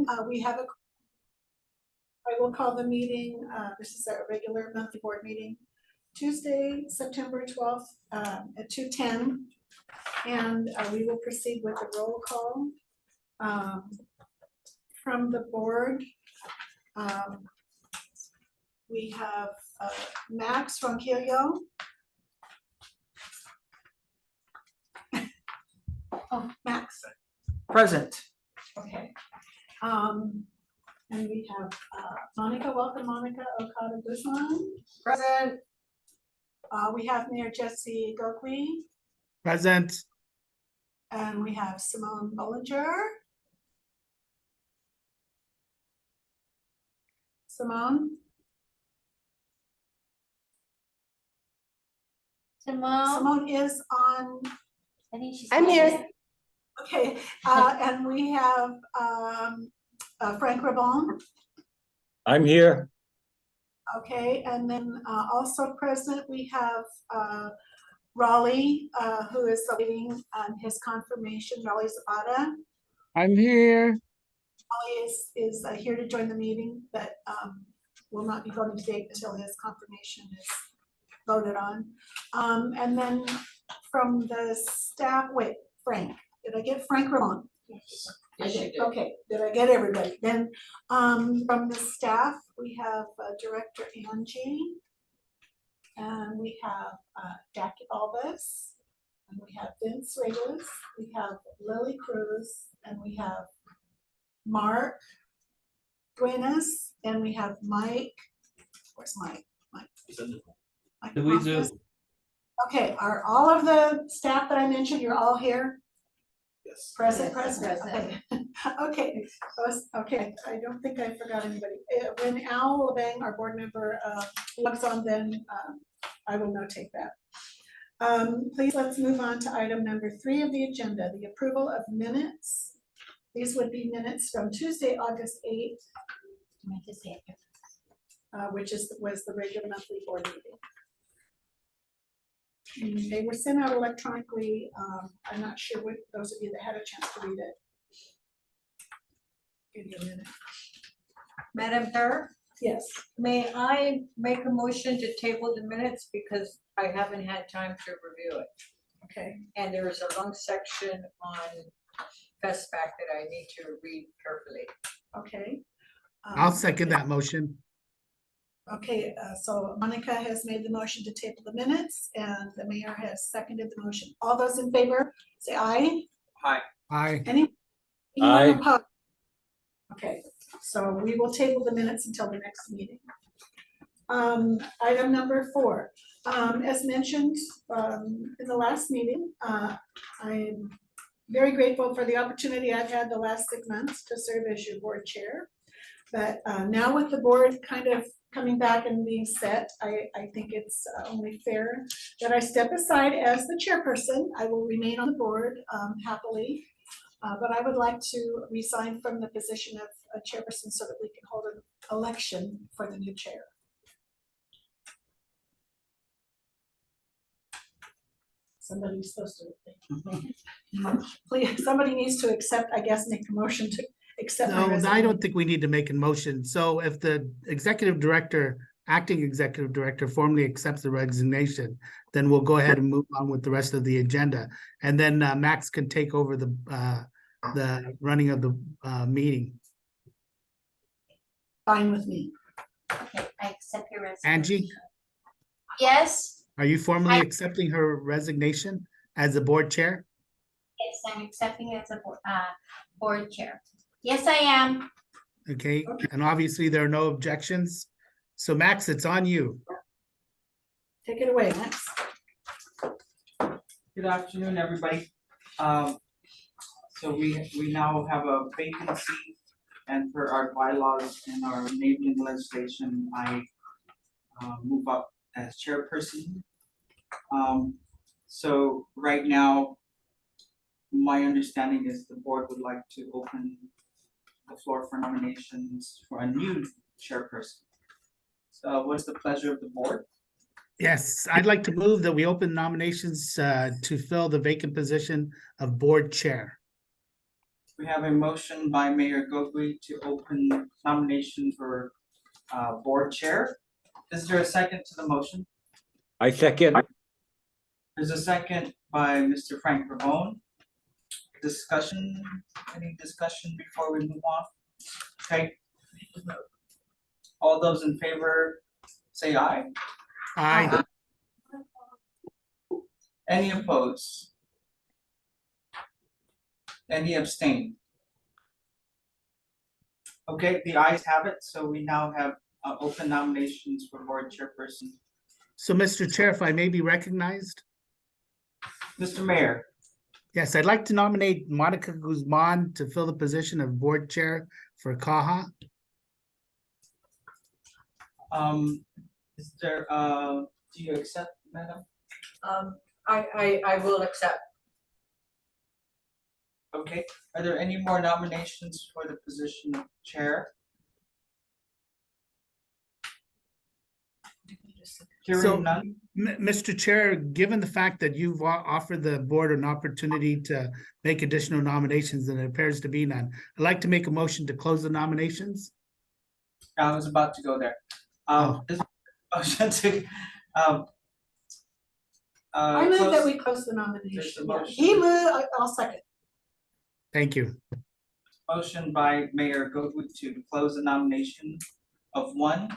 then I will call the meeting, this is our regular monthly board meeting, Tuesday, September 12th at 2:10. And we will proceed with a roll call from the board. We have Max from Kilyo. Oh, Max. Present. Okay. And we have Monica. Welcome, Monica Okada Guzman. Present. We have Mayor Jesse Gokwe. Present. And we have Simone Bollinger. Simone. Simone is on. I think she's. I'm here. Okay, and we have Frank Rabon. I'm here. Okay, and then also present we have Raleigh, who is waiting on his confirmation. Raleigh Zapata. I'm here. Raleigh is here to join the meeting, but will not be voting today until his confirmation is voted on. And then from the staff, wait, Frank. Did I get Frank Ramon? Yes. I did. Okay, did I get everybody? Then from the staff, we have Director Angie, and we have Jackie Albus, and we have Vince Regulus, we have Lily Cruz, and we have Mark Duenas, and we have Mike. Where's Mike? Mike. Louisa. Okay, are all of the staff that I mentioned, you're all here? Yes. Present, Yes, present, okay. Okay, okay, I don't think I forgot anybody. When Al Lebang, our board member, logs on, then I will notate that. Please, let's move on to item number 3 of the agenda, the approval of minutes. These would be minutes from Tuesday, August 8th, which was the regular monthly board meeting. They were sent out electronically. I'm not sure what those of you that had a chance to read it. Give you a minute. Madam Chair, Yes. may I make a motion to table the minutes because I haven't had time to review it. Okay. And there is a long section on FESPAC that I need to read carefully. Okay. I'll second that motion. Okay, so Monica has made the motion to table the minutes and the mayor has seconded the motion. All those in favor, say aye. Hi. Aye. Anyone Aye. opposed? Okay, so we will table the minutes until the next meeting. Item number 4, as mentioned in the last meeting, I'm very grateful for the opportunity I've had the last 6 months to serve as your board chair. But now with the board kind of coming back and being set, I think it's only fair that I step aside as the chairperson. I will remain on the board happily, but I would like to resign from the position of a chairperson so that we can hold an election for the new chair. Somebody's supposed to, please, somebody needs to accept, I guess, make a motion to accept my No, I resignation. don't think we need to make a motion. So if the executive director, acting executive director formally accepts the resignation, then we'll go ahead and move on with the rest of the agenda. And then Max can take over the running of the meeting. Fine with me. Okay, I accept your resignation. Angie, Yes, are you formally I- accepting her resignation as the board chair? yes, I'm accepting it as a board chair. Yes, I am. Okay, and obviously there are no objections. So Max, it's on you. Take it away, Max. Good afternoon, everybody. So we now have a vacancy, and for our bylaws and our enabling legislation, I move up as chairperson. So right now, my understanding is the board would like to open the floor for nominations for a new chairperson. So what's the pleasure of the board? Yes, I'd like to move that we open nominations to fill the vacant position of board chair. We have a motion by Mayor Gogui to open nomination for board chair. Is there a second to the motion? I second. There's a second by Mr. Frank Pavone. Discussion, any discussion before we move on? Okay. All those in favor, say aye. Aye. Any opposed? Any abstain? Okay, the ayes have it, so we now have open nominations for board chairperson. So, Mr. Chair, if I may be recognized, Mr. Mayor, yes, I'd like to nominate Monica Guzman to fill the position of board chair for CAHA. is there, do you accept, madam? I will accept. Okay, are there any more nominations for the position of chair? So- Hearing none, Mr. Chair, given the fact that you've offered the board an opportunity to make additional nominations and it appears to be none, I'd like to make a motion to close the nominations. I was about to go there. This motion to, I move that close- we close the There's nomination. a Yeah. motion. He moved, I'll second. Thank you. Motion by Mayor Gogui to close the nomination of one,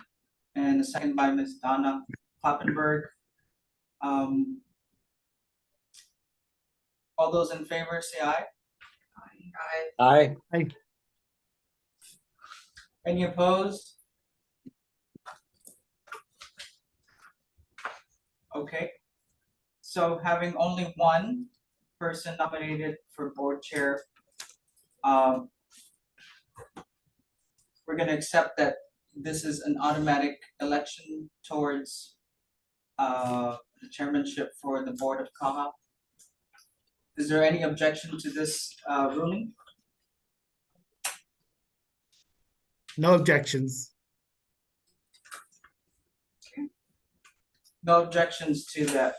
and a second by Ms. Donna Kloppenberg. All those in favor say aye. I Aye. Any opposed? Okay, so having only one person nominated for board chair, we're gonna accept that this is an automatic election towards the chairmanship for the board of CAHA. Is there any objection to this ruling? No objections. No objections to that.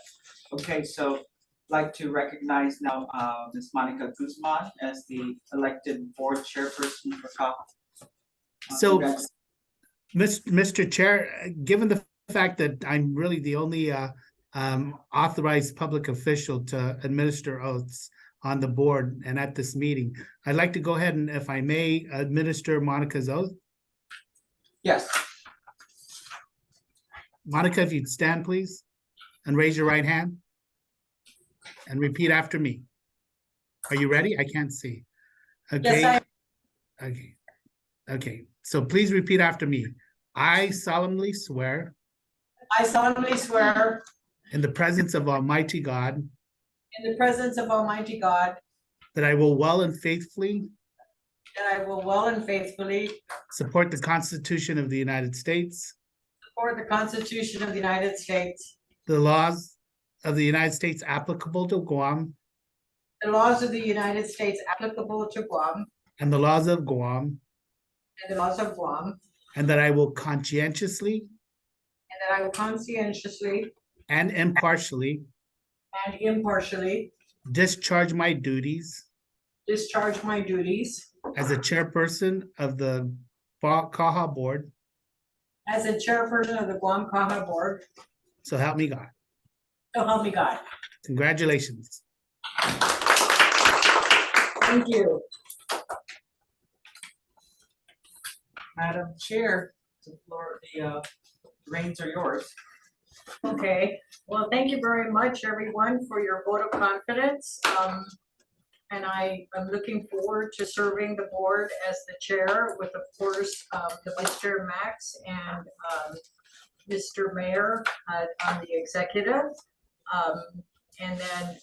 Okay, so I'd like to recognize now Ms. Monica Guzman as the elected board chairperson for CAHA. So, Congrats. Mr. Chair, given the fact that I'm really the only authorized public official to administer oaths on the board and at this meeting, I'd like to go ahead and, if I may, administer Monica's oath. Yes, Monica, if you'd stand, please, and raise your right hand and repeat after me. Are you ready? I can't see. Okay. Yes, Okay. Okay. So please repeat after me. I solemnly swear I solemnly swear in the presence of Almighty God in the presence of Almighty God that I will well and faithfully that I will well and faithfully support the Constitution of the United States, support the Constitution of the United States, the laws of the United States applicable to Guam, the laws of the United States applicable to Guam, and the laws of Guam, and the laws of Guam, and that I will conscientiously and that I will conscientiously and impartially and impartially discharge my duties discharge my duties as a chairperson of the CAHA board. as a chairperson of the Guam CAHA board. So help me God. So help me God. Congratulations. Thank you. Madam Chair, the floor, the reins are yours. Okay, well, thank you very much, everyone, for your vote of confidence. And I am looking forward to serving the board as the chair with, of course, the vice chair Max and Mr. Mayor on the executive. And then,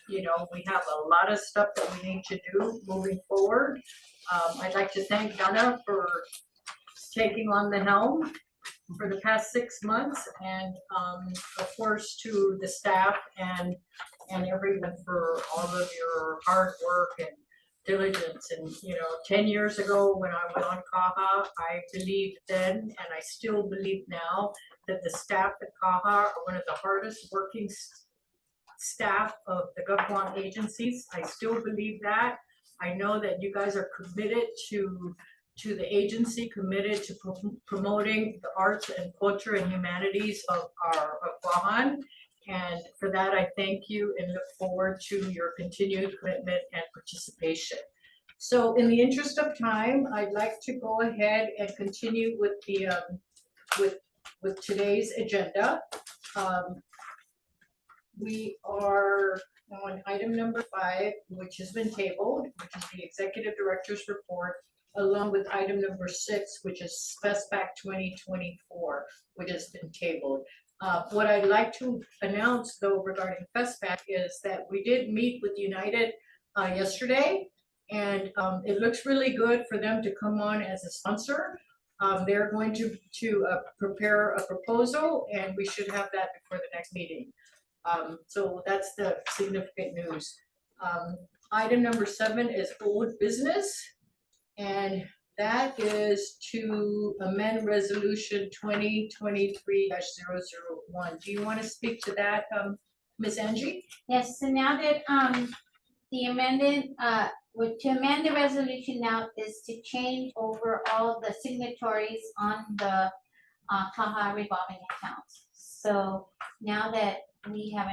you know, we have a lot of stuff that we need to do moving forward. I'd like to thank Donna for taking on the helm for the past 6 months, and of course to the staff and everyone for all of your hard work and diligence. And you know, 10 years ago when I was on CAHA, I believed then, and I still believe now, that the staff at CAHA are one of the hardest working staff of the GovCon agencies. I still believe that. I know that you guys are committed to the agency, committed to promoting the arts and culture and humanities of Guam. And for that, I thank you and look forward to your continued commitment and participation. So in the interest of time, I'd like to go ahead and continue with the with today's agenda. We are on item number 5, which has been tabled, which is the executive director's report, along with item number 6, which is SPESPAC 2024, which has been tabled. What I'd like to announce, though, regarding FESPAC is that we did meet with United yesterday, and it looks really good for them to come on as a sponsor. They're going to prepare a proposal, and we should have that before the next meeting. So that's the significant news. Item number 7 is old business, and that is to amend resolution 2023-001. Do you want to speak to that, Ms. Angie? Yes, so now that, the amended, to amend the resolution now is to change over all the signatories on the, CAHA revolving accounts. So now that we have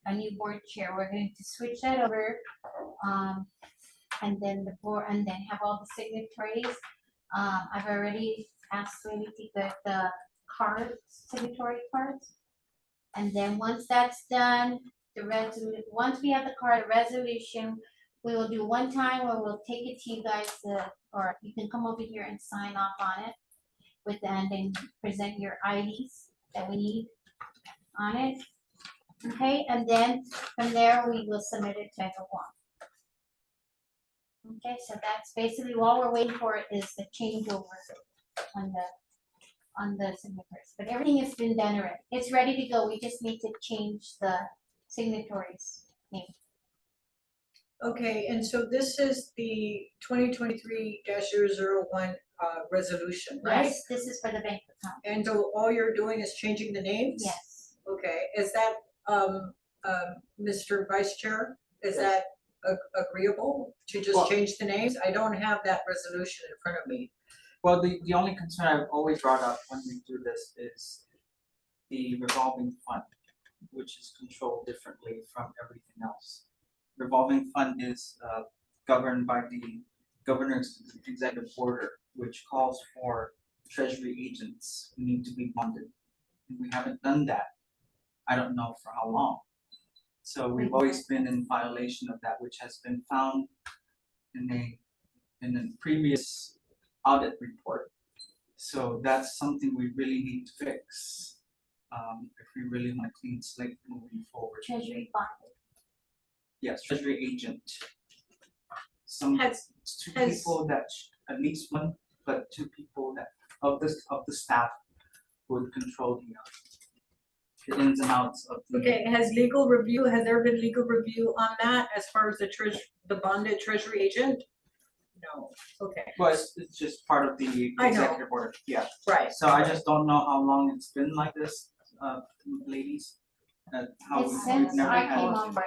a new board chair, we're going to switch that over, and then the board, and then have all the signatories. I've already asked Lily to get the cards, signatory cards. And then once that's done, once we have the card, the resolution, we will do one time where we'll take it to you guys, or you can come over here and sign off on it with, and then present your IDs that we need on it. Okay, and then from there, we will submit it to everyone. Okay, so that's basically all we're waiting for is the changeover on the signatories, but everything has been done already. It's ready to go. We just need to change the signatories name. Okay, and so this is the 2023-001 resolution, right? Yes, this is for the bank account. And so all you're doing is changing the names? Yes. Okay, is that, Mr. Vice Chair, is that agreeable to just Well- change the names? I don't have that resolution in front of me. Well, the only concern I've always brought up when we do this is the revolving fund, which is controlled differently from everything else. Revolving fund is governed by the governor's executive order, which calls for treasury agents who need to be bonded. And we haven't done that, I don't know for how long. So we've always been in violation of that, which has been found in a previous audit report. So that's something we really need to fix, if we really want a clean slate moving forward. Treasury bond. Yes, treasury agent. Some Has- two has- people that, at least one, but 2 people that of the staff would control the ins and outs of the. Okay, has there been legal review on that as far as the bonded treasury agent? No, okay, Well, it's just part of the I know. executive order, yeah. right. So I just don't know how long it's been like this, ladies. How It's we've since never I had came it. on board.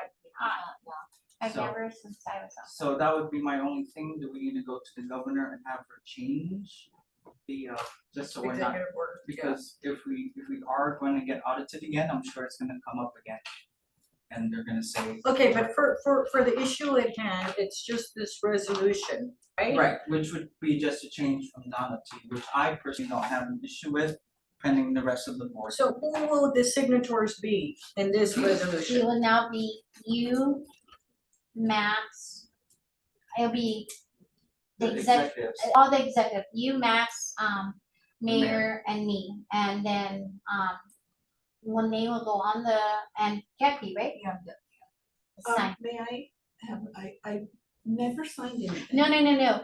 I've So- never since I was on. So that would be my only thing. Do we need to go to the governor and have her change the, just so we're not, Executive order, yeah. because if we are going to get audited again, I'm sure it's gonna come up again. And they're gonna say. Okay, but for the issue at hand, it's just this resolution, right? Right, which would be just a change from Donna to, which I personally don't have an issue with, pending the rest of the board. So who will the signatories be in this It resolution? will now be you, Max, it'll be the executives. all the executive, you, Max, mayor. mayor and me, and then, one name will go on the, and Jackie, right? You're on the. Sign. May I have, I never signed anything. No,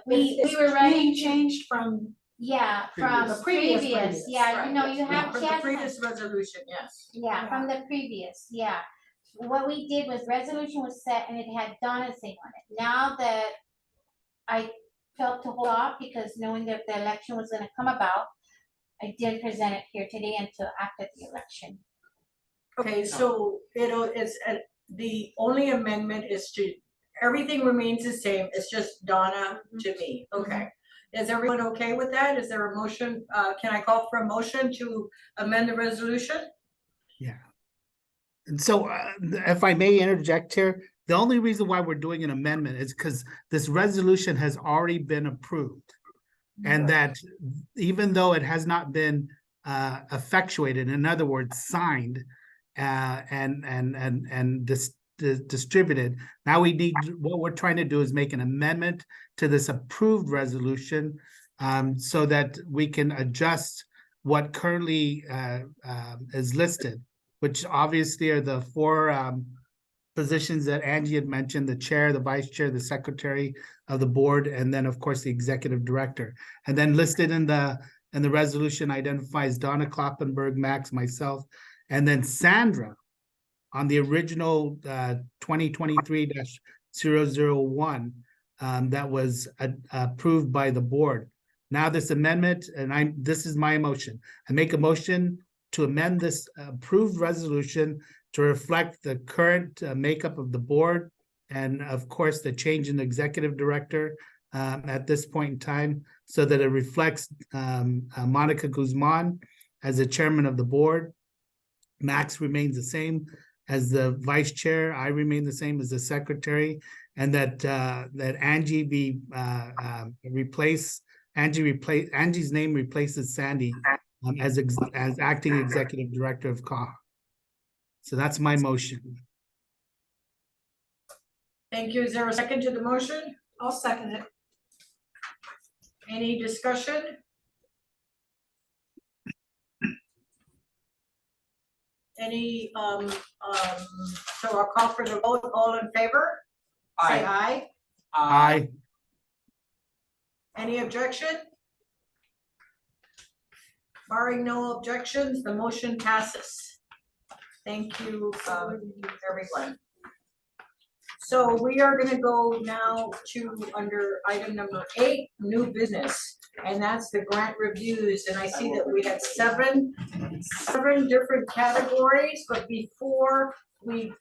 we It's were being writing, changed from, yeah, from Previous. The previous, previous, yeah, you know, you have, From she the has. previous resolution, yes. Yeah, from the previous, yeah. What we did was resolution was set and it had Donna's name on it. Now that I felt to hold off because knowing that the election was gonna come about, I didn't present it here today until after the election. Okay, so it's, the only amendment is everything remains the same, it's just Donna to me, okay. Is everyone okay with that? Is there a motion, can I call for a motion to amend the resolution? Yeah. And so, if I may interject here, the only reason why we're doing an amendment is because this resolution has already been approved. And that even though it has not been effectuated, in other words, signed and distributed, now we need, what we're trying to do is make an amendment to this approved resolution so that we can adjust what currently is listed, which obviously are the four positions that Angie had mentioned: the chair, the vice chair, the secretary of the board, and then of course the executive director. And then listed in the resolution identifies Donna Kloppenberg, Max, myself, and then Sandra on the original 2023-001 that was approved by the board. Now this amendment, and this is my motion. I make a motion to amend this approved resolution to reflect the current makeup of the board, and of course, the change in the executive director at this point in time, so that it reflects Monica Guzman as the chairman of the board. Max remains the same as the vice chair. I remain the same as the secretary, and that Angie be Angie's name replaces Sandy as acting executive director of CAHA. So that's my motion. Thank you. Is there a second to the motion? I'll second it. Any discussion? Any, so I'll call for the vote. All in favor? Say aye. Aye. Any objection? Barring no objections, the motion passes. Thank you, everyone. So we are gonna go now to under item number 8, new business, and that's the grant reviews. And I see that we had seven different categories, but before we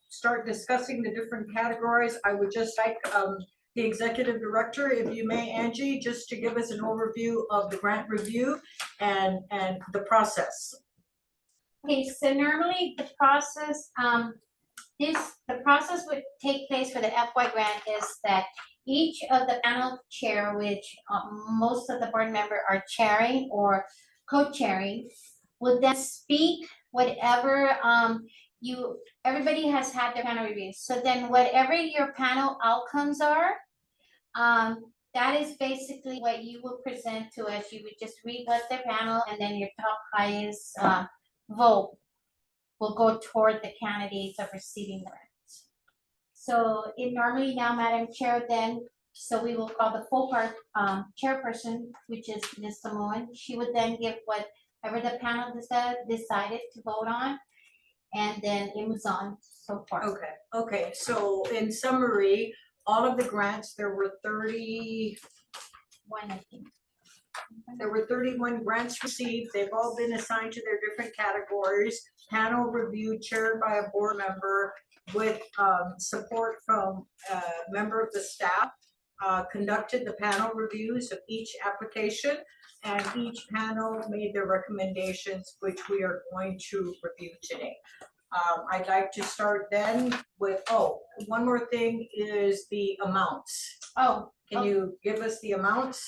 start discussing the different categories, I would just like the executive director, if you may, Angie, just to give us an overview of the grant review and the process. Okay, so normally the process, the process would take place for the FY grant is that each of the panel chair, which most of the board member are chairing or co-chairing, would then speak whatever everybody has had their panel reviews. So then whatever your panel outcomes are, that is basically what you will present to us. You would just read what the panel, and then your top highest vote will go toward the candidates of receiving the grant. So it normally now, Madam Chair, then, so we will call the full part chairperson, which is Ms. Samoan. She would then give whatever the panel decided to vote on, and then it moves on so far. Okay, so in summary, all of the grants, there were 31, I think. There were 31 grants received. They've all been assigned to their different categories. Panel review chaired by a board member with support from a member of the staff, conducted the panel reviews of each application, and each panel made their recommendations, which we are going to review today. I'd like to start then with, one more thing is the amounts. Can you give us the amounts?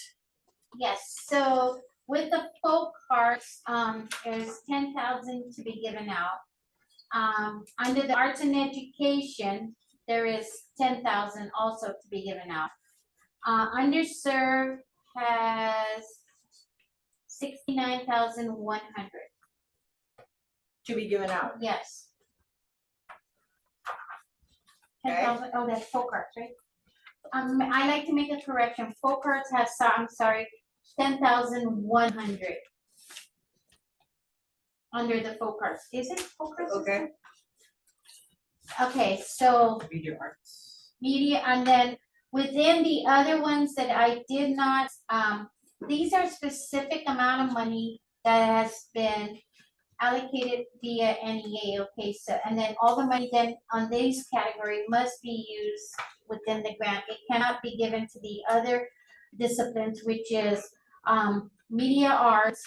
Yes, so with the folk cards, there's 10,000 to be given out. Under the arts and education, there is 10,000 also to be given out. Underserved has 69,100 to be given out. Yes. Okay. 10,000. Oh, that's folk cards, right? I like to make a correction. Folk cards has, I'm sorry, 10,100 under the folk cards. Is it folk cards? Okay. Okay, so Media arts. media, and then within the other ones that I did not, these are specific amount of money that has been allocated via NEA, okay, so, and then all the money then on these category must be used within the grant. It cannot be given to the other disciplines, which is, media arts,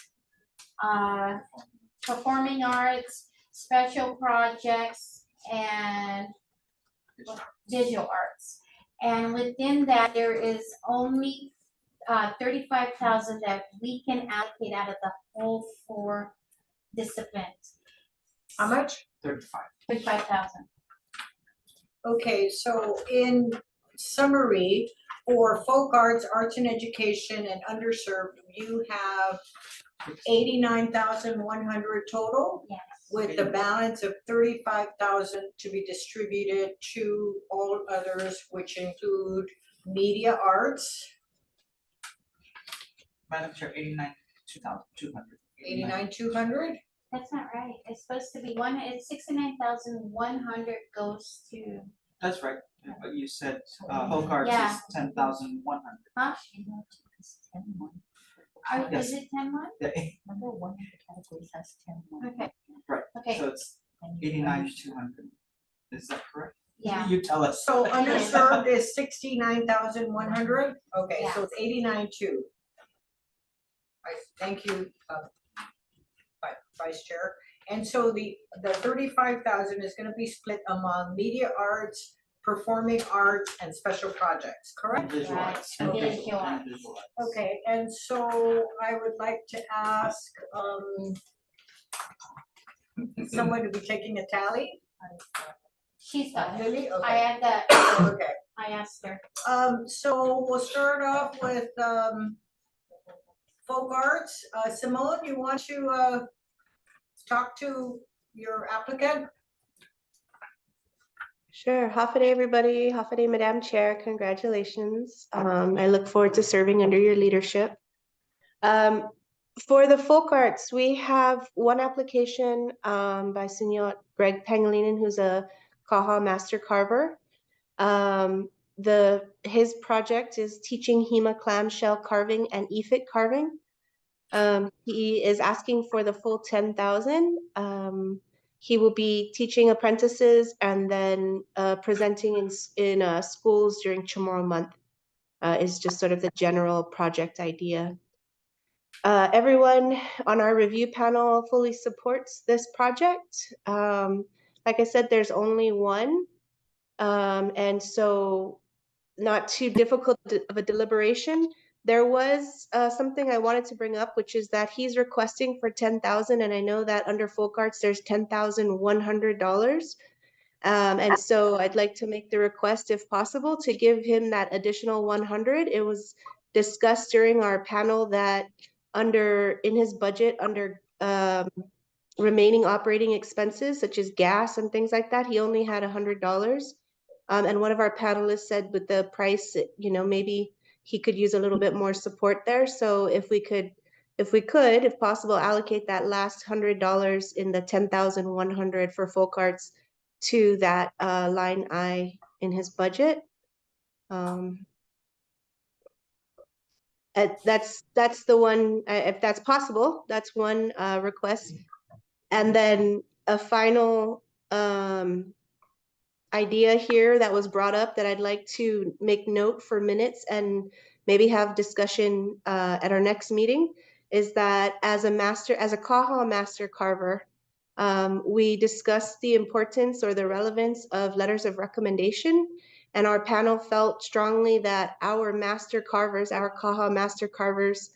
performing arts, special projects, and visual arts. And within that, there is only 35,000 that we can allocate out of the whole 4 disciplines. How much? 35. 35,000. Okay, so in summary, for folk arts, arts and education and underserved, you have 89,100 total, Yes. with the balance of 35,000 to be distributed to all others, which include media arts, Madam Chair, 89,200. 89,200. That's not right. It's supposed to be it's 69,100 goes to, That's right, but you said, folk arts Yeah. is 10,100. huh? Yes. Is it 10-1? Number one of the categories has 10. Okay. Right, Okay, so it's 89,200. Is that correct? yeah. You tell us. So underserved is 69,100. Okay, so it's 89,200. Thank you, Vice Chair. And so the 35,000 is gonna be split among media arts, performing arts, and special projects, correct? Visual Right, arts, and visual visual arts. and visual arts. Okay, and so I would like to ask, someone to be taking a tally. She's got it. Lily, I okay, had that, okay. I asked her. So we'll start off with, folk arts. Simone, you want to, talk to your applicant? Sure. Half a day, everybody. Half a day, Madam Chair. Congratulations. I look forward to serving under your leadership. For the folk arts, we have one application by Senor Greg Pangilinan, who's a CAHA master carver. His project is teaching HEMA clamshell carving and EFIT carving. He is asking for the full 10,000. He will be teaching apprentices and then presenting in schools during Chamorro month. Is just sort of the general project idea. Everyone on our review panel fully supports this project. Like I said, there's only one, and so not too difficult of a deliberation. There was something I wanted to bring up, which is that he's requesting for 10,000, and I know that under folk arts there's $10,100. And so I'd like to make the request, if possible, to give him that additional 100. It was discussed during our panel that in his budget, under remaining operating expenses such as gas and things like that, he only had $100. And one of our panelists said with the price, maybe he could use a little bit more support there. So if we could, if possible, allocate that last $100 in the 10,100 for folk arts to that line I in his budget. That's the one, if that's possible, that's one request. And then a final idea here that was brought up that I'd like to make note for minutes and maybe have discussion at our next meeting is that as a CAHA master carver, we discussed the importance or the relevance of letters of recommendation, and our panel felt strongly that our master carvers, our CAHA master carvers,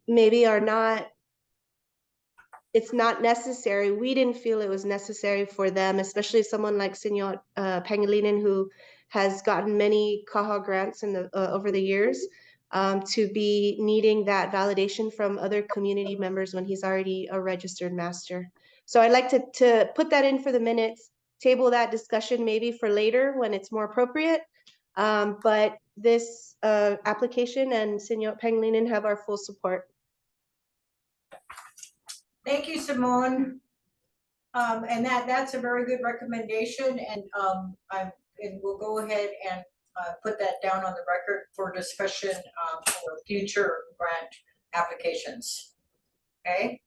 maybe are not, it's not necessary. We didn't feel it was necessary for them, especially someone like Senor Pangilinan, who has gotten many CAHA grants over the years, to be needing that validation from other community members when he's already a registered master. So I'd like to put that in for the minutes, table that discussion maybe for later when it's more appropriate. But this application and Senor Pangilinan have our full support. Thank you, Simone. And that's a very good recommendation, and and we'll go ahead and put that down on the record for discussion for future grant applications. Okay.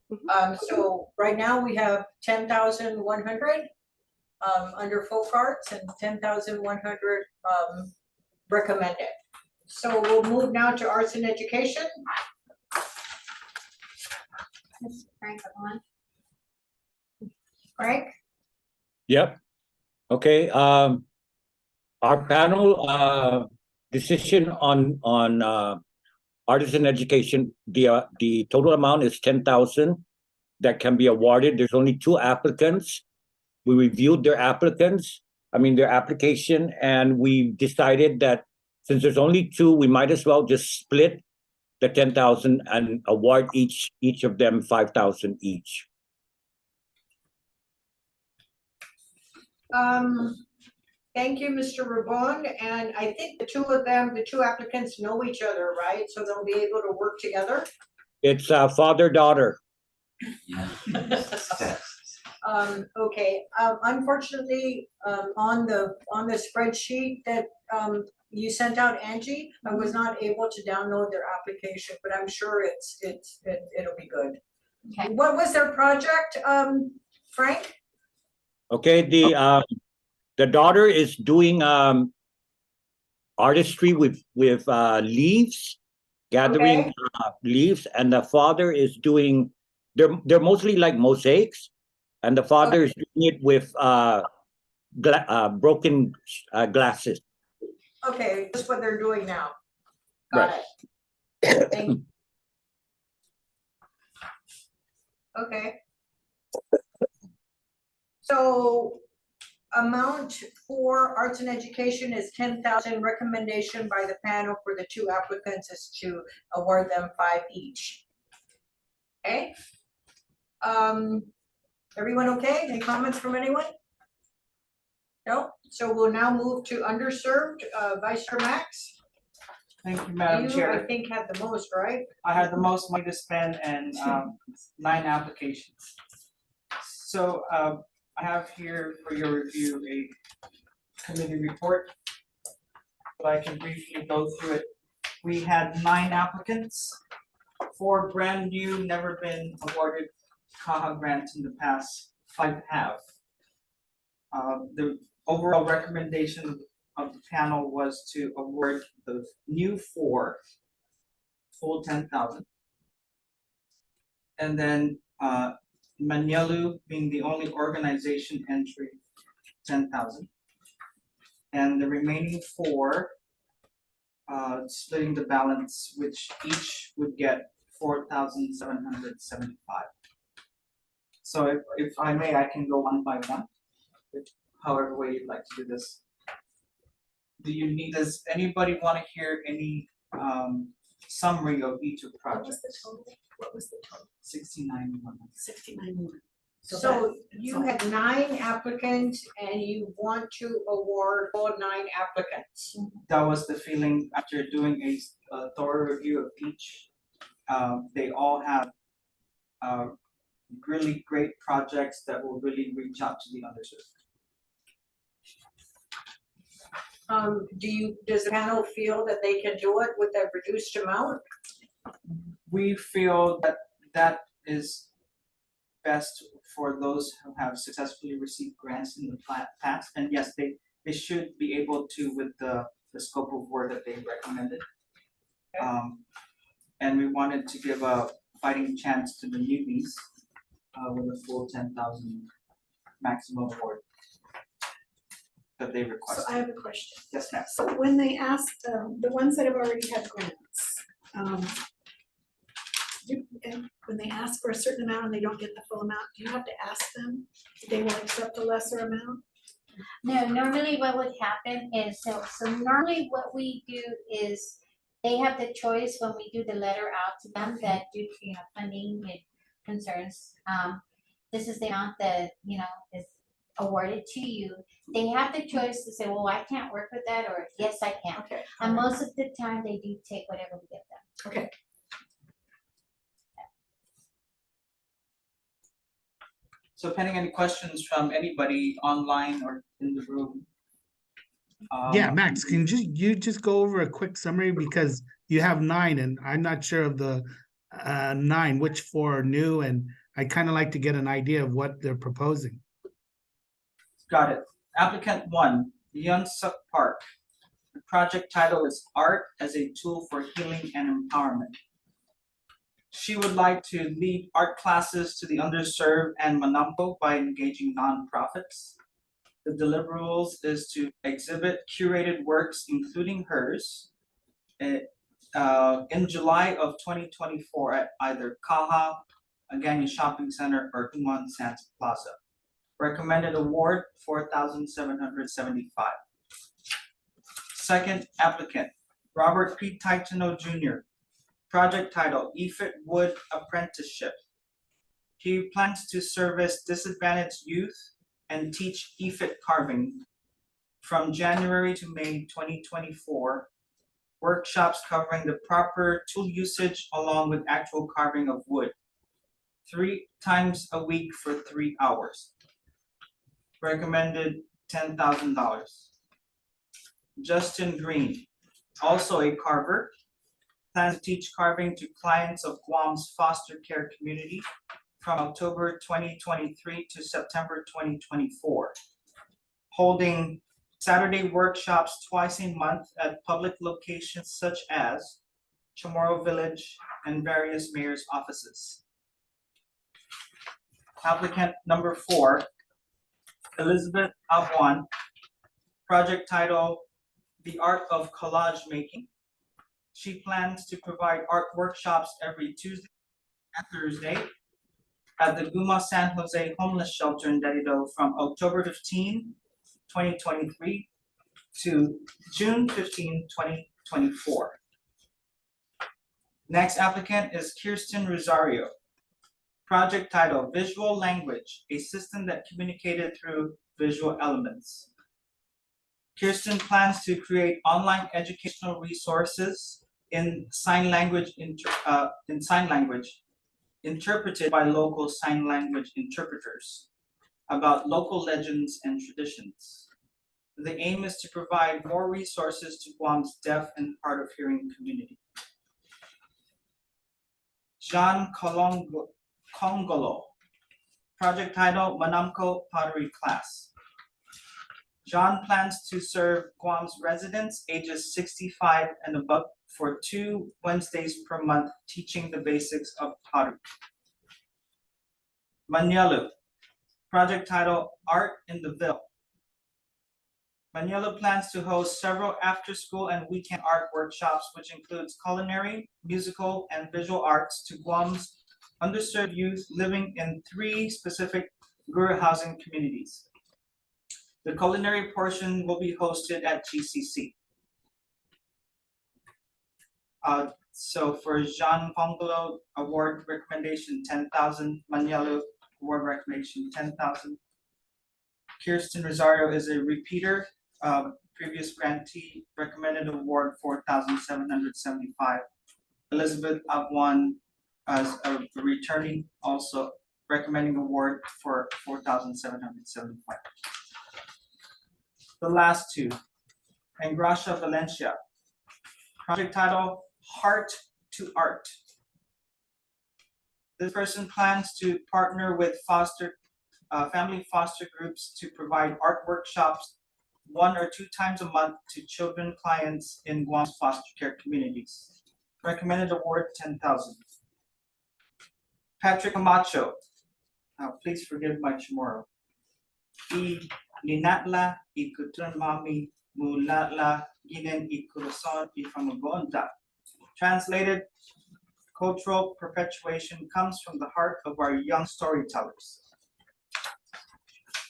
So right now we have 10,100 under folk arts and 10,100 recommended. So we'll move now to arts and education. Mr. Frank, on. Frank? Yep. Okay, our panel, decision on artisan education, the total amount is 10,000 that can be awarded. There's only 2 applicants. We reviewed their application, and we decided that since there's only 2, we might as well just split the 10,000 and award each of them 5,000 each. Thank you, Mr. Rabon, and I think the 2 of them, the 2 applicants know each other, right? So they'll be able to work together? It's father-daughter. Okay, unfortunately, on the spreadsheet that you sent out, Angie, I was not able to download their application, but I'm sure it'll be good. Okay. What was their project, Frank? Okay, the daughter is doing artistry with leaves, gathering Okay. leaves, and the father is doing. They're mostly like mosaics, and the father is doing it with broken glasses. Okay, that's what they're doing now. Got Right. it. Thank you. Okay. So amount for arts and education is 10,000. Recommendation by the panel for the 2 applicants is to award them 5 each. Okay? Everyone okay? Any comments from anyone? No? So we'll now move to underserved, Vice Chair Max. Thank you, Madam You, I Chair. think, had the most, right? I had the most money to spend and 9 applications. So I have here for your review a committee report. But I can briefly go through it. We had 9 applicants, 4 brand new, never been awarded CAHA grants in the past, 5 have. The overall recommendation of the panel was to award the new 4 full 10,000. And then Manielu being the only organization entry, 10,000. And the remaining 4 splitting the balance, which each would get 4,775. So if I may, I can go one by one, however way you'd like to do this. Does anybody want to hear any summary of each of the projects? What was the total? 69,100. 69. So you had 9 applicants and you want to award all 9 applicants. That was the feeling after doing a thorough review of each. They all have really great projects that will really reach out to the underserved. Does the panel feel that they can do it with a reduced amount? We feel that that is best for those who have successfully received grants in the past. And yes, they should be able to with the scope of work that they recommended. Okay. And we wanted to give a fighting chance to the newbies with a full 10,000 maximum award that they So requested. I have a question. Yes, ma'am. So when they asked, the ones that have already had grants, and when they ask for a certain amount and they don't get the full amount, do you have to ask them if they will accept a lesser amount? No, normally what would happen is, so normally what we do is they have the choice when we do the letter out to them that due to, funding and concerns, this is the amount that, is awarded to you. They have the choice to say, well, I can't work with that, or yes, I can. Okay. And most of the time they do take whatever we give them. Okay. So pending any questions from anybody online or in the room. Yeah, Max, can you just go over a quick summary because you have 9 and I'm not sure of the 9, which 4 are new and I'd kind of like to get an idea of what they're proposing. Got it. Applicant one, Yeon Suk Park. The project title is Art as a Tool for Healing and Empowerment. She would like to lead art classes to the underserved and Manampo by engaging nonprofits. The deliverables is to exhibit curated works, including hers, in July of 2024 at either CAHA, Aganya Shopping Center, or Human Sands Plaza. Recommended award, 4,775. Second applicant, Robert P. Titano Jr. Project title, EFIT Wood Apprenticeship. He plans to service disadvantaged youth and teach EFIT carving from January to May 2024. Workshops covering the proper tool usage along with actual carving of wood. 3 times a week for 3 hours. Recommended $10,000. Justin Green, also a carver, plans to teach carving to clients of Guam's foster care community from October 2023 to September 2024, holding Saturday workshops twice a month at public locations such as Chamorro Village and various mayor's offices. Applicant number 4, Elizabeth Abuan, project title, The Art of Collage Making. She plans to provide art workshops every Tuesday and Thursday at the Guma San Jose Homeless Shelter in Derrido from October 15, 2023 to June 15, 2024. Next applicant is Kirsten Rosario. Project title, Visual Language, a system that communicated through visual elements. Kirsten plans to create online educational resources in sign language interpreted by local sign language interpreters about local legends and traditions. The aim is to provide more resources to Guam's deaf and hard of hearing community. Jean Congolo, project title, Manamco Pottery Class. John plans to serve Guam's residents ages 65 and above for 2 Wednesdays per month, teaching the basics of pottery. Manyalu, project title, Art in the Ville. Manyalu plans to host several after-school and weekend art workshops, which includes culinary, musical, and visual arts to Guam's underserved youth living in 3 specific Guru housing communities. The culinary portion will be hosted at GCC. So for Jean Pongolo, award recommendation 10,000. Manyalu, award recommendation 10,000. Kirsten Rosario is a repeater, previous grantee, recommended award 4,775. Elizabeth Abuan as a returning, also recommending award for 4,775. The last 2, Engracia Valencia, project title, Heart to Art. This person plans to partner with family foster groups to provide art workshops 1 or 2 times a month to children clients in Guam's foster care communities. Recommended award 10,000. Patrick Camacho, please forgive my Chamorro. Linatla ikutran mami mulatla ginen ikurason ifamagonda. Translated, cultural perpetuation comes from the heart of our young storytellers.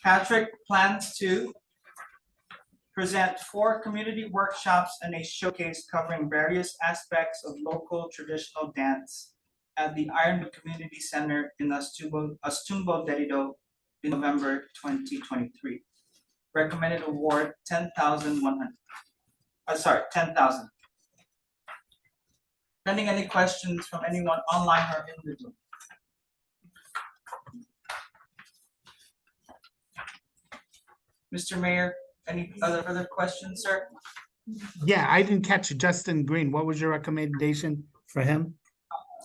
Patrick plans to present 4 community workshops and a showcase covering various aspects of local traditional dance at the Ironwood Community Center in Astumbo, Derrido in November 2023. Recommended award 10,100. 10,000. Pending any questions from anyone online or in the room. Mr. Mayor, any other questions, sir? Yeah, I didn't catch Justin Green. What was your recommendation for him?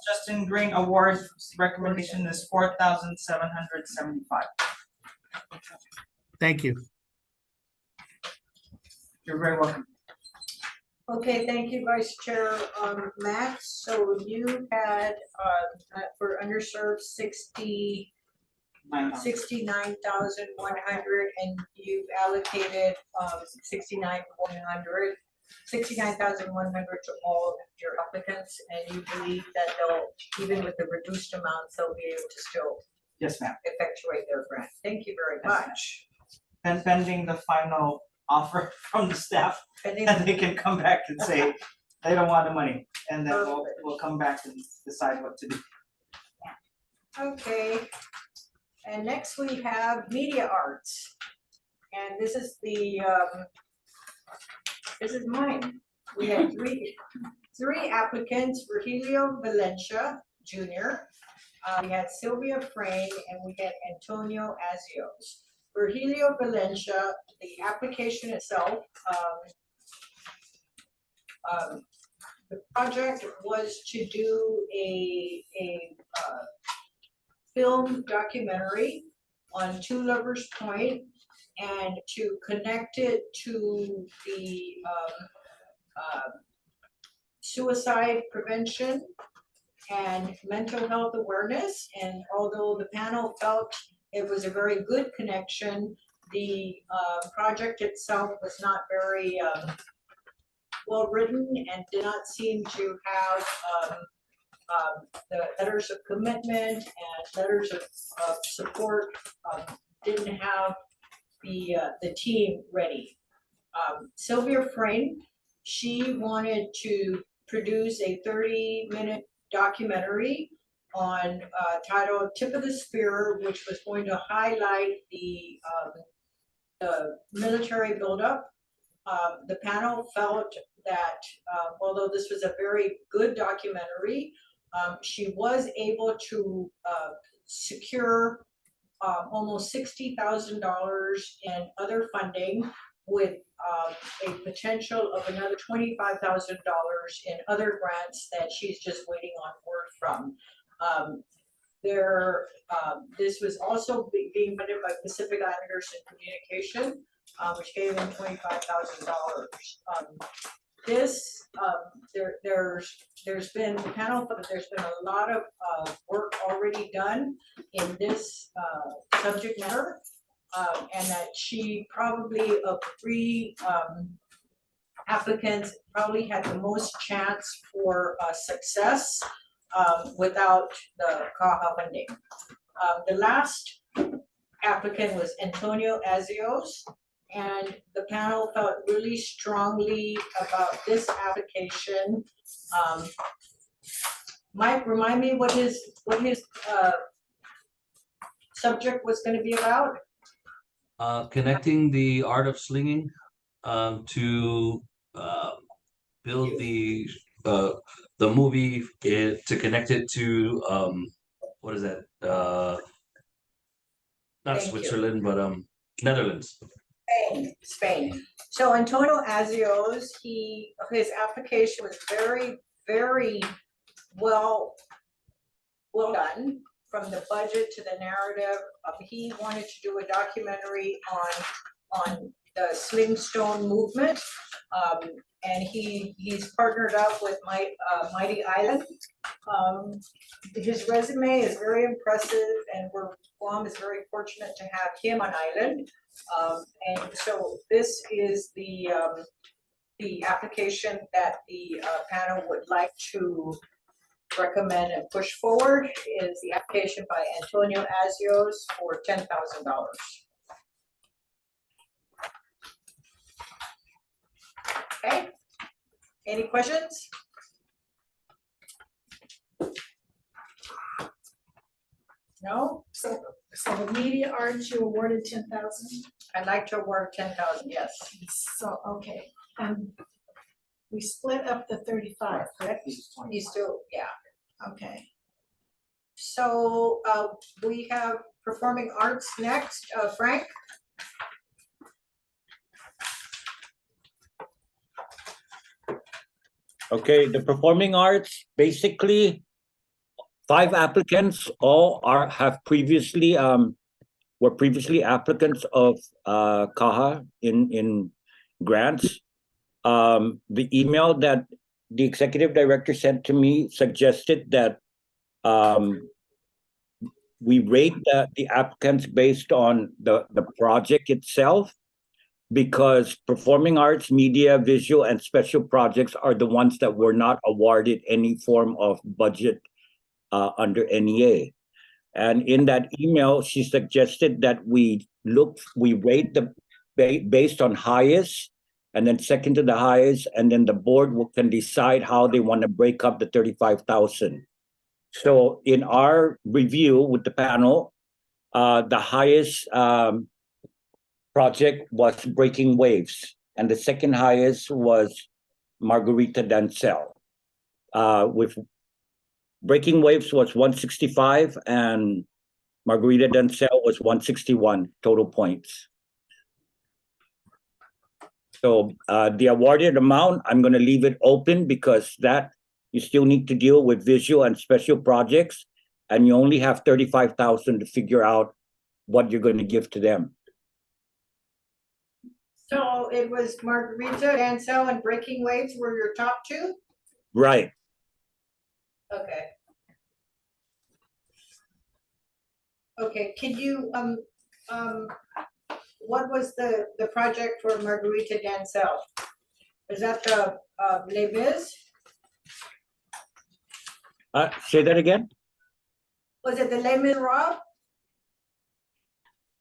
Justin Green Award recommendation is 4,775. Thank you. You're very welcome. Okay, thank you, Vice Chair, Max. So you had, for underserved 69,100, and you've allocated, 69,100 to all of your applicants, and you believe that they'll, even with the reduced amounts, they'll be able to still Yes, ma'am. effectuate their grant. Thank you very Yes, ma'am. much. And pending the final offer from the staff, Pending- and they can come back and say they don't want the money, and then we'll Perfect. come back and decide what to do. Okay, and next we have media arts. And this is this is mine. We have three applicants, Virgilio Valencia Jr., we had Sylvia Frayne, and we had Antonio Azios. Virgilio Valencia, the application itself, the project was to do a film documentary on Two Lovers Point and to connect it to the suicide prevention and mental health awareness. And although the panel felt it was a very good connection, the project itself was not very well written and did not seem to have the letters of commitment and letters of support, didn't have the team ready. Sylvia Frayne, she wanted to produce a 30-minute documentary on titled Tip of the Spear, which was going to highlight the military buildup. The panel felt that although this was a very good documentary, she was able to secure almost $60,000 in other funding, with a potential of another $25,000 in other grants that she's just waiting on word from. This was also being funded by Pacific Islanders in Communication, which gave them $25,000. There's been the panel, but there's been a lot of work already done in this subject matter, and that she probably of three applicants probably had the most chance for success without the CAHA funding. The last applicant was Antonio Azios, and the panel felt really strongly about this application. Mike, remind me what his subject was going to be about? Connecting the art of slinging to build the movie to connect it to what is that? Not Thank you. Switzerland, but Netherlands. Spain. So Antonio Azios, his application was very, very well done, from the budget to the narrative. He wanted to do a documentary on the Slingstone movement, and he's partnered up with Mighty Island. His resume is very impressive, and Guam is very fortunate to have him on island. And so this is the application that the panel would like to recommend and push forward, is the application by Antonio Azios for $10,000. Okay, any questions? No? So the media arts, you awarded 10,000? I'd like to award 10,000, yes. So, okay, we split up the 35, correct? You still, yeah. Okay. So we have performing arts next. Frank? Okay, the performing arts, basically, 5 applicants, all have previously, were previously applicants of CAHA in grants. The email that the executive director sent to me suggested that we rate the applicants based on the project itself, because performing arts, media, visual, and special projects are the ones that were not awarded any form of budget under NEA. And in that email, she suggested that we rate based on highest, and then second to the highest, and then the board can decide how they want to break up the 35,000. So in our review with the panel, the highest project was Breaking Waves, and the second highest was Margarita Dancel. With Breaking Waves was 165 and Margarita Dancel was 161 total points. So the awarded amount, I'm going to leave it open, because that you still need to deal with visual and special projects, and you only have 35,000 to figure out what you're going to give to them. So it was Margarita, Dancel, and Breaking Waves were your top two? Right. Okay. Okay, can you, what was the project for Margarita Dancel? Is that the, Les Mis? Say that again? Was it the Les Miserables?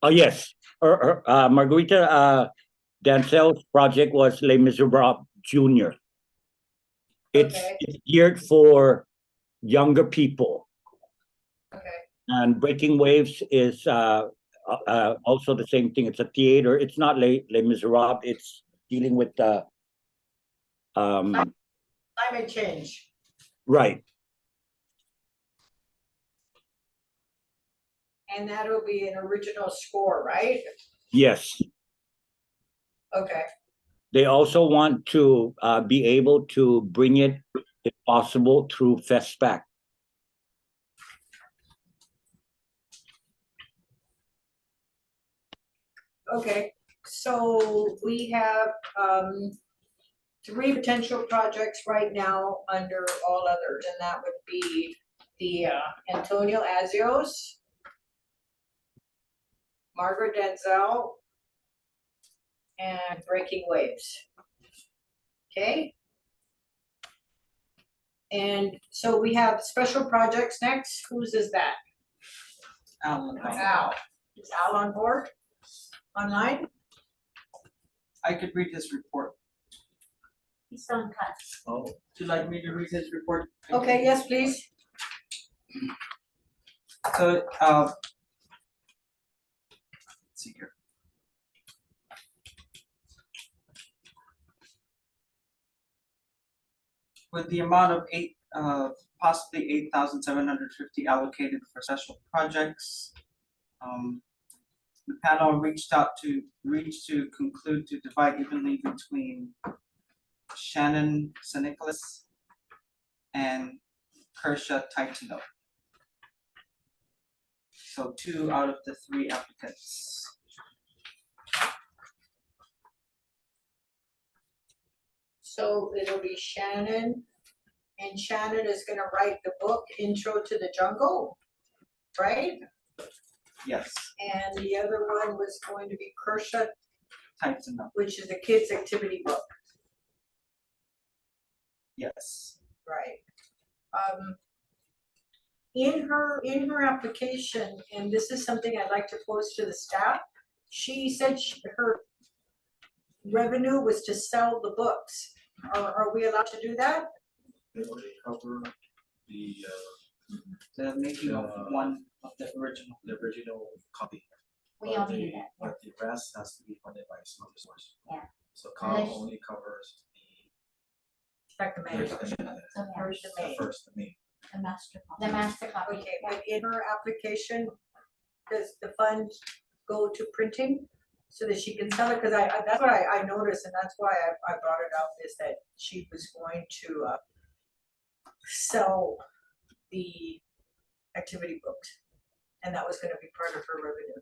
Oh, yes. Margarita Dancel's project was Les Miserables Junior. It's geared for younger people. Okay. And Breaking Waves is also the same thing. It's a theater. It's not Les Miserables. It's dealing with Climate change. right. And that'll be an original score, right? Yes. Okay. They also want to be able to bring it, if possible, through FESPAC. Okay, so we have 3 potential projects right now under all others, and that would be the Antonio Azios, Margaret Denzel, and Breaking Waves. Okay? And so we have special projects next. Whose is that? Al. Al. Is Al on board? Online? I could read his report. He's on cut. Oh, would you like me to read his report? Okay, yes, please. So, let's see here. With the amount of possibly 8,750 allocated for special projects, the panel reached to conclude to divide evenly between Shannon Senicolas and Kersha Titano. So 2 out of the 3 applicants. So it'll be Shannon, and Shannon is gonna write the book Intro to the Jungle, right? Yes, And the other one was going to be Kersha, Titano. which is a kids' activity book, Yes. right? In her application, and this is something I'd like to pose to the staff, she said her revenue was to sell the books. Are we allowed to do that? They already cover The making of one of the original. the original copy. We all do that. But the rest has to be funded by some other source. Yeah. So CAHA Unless- only covers Back to the May. first, First of May. the main. The master copy. The master copy. Okay, but in her application, does the funds go to printing so that she can sell it? Cause that's what I noticed, and that's why I brought it up, is that she was going to sell the activity booked. And that was gonna be part of her revenue.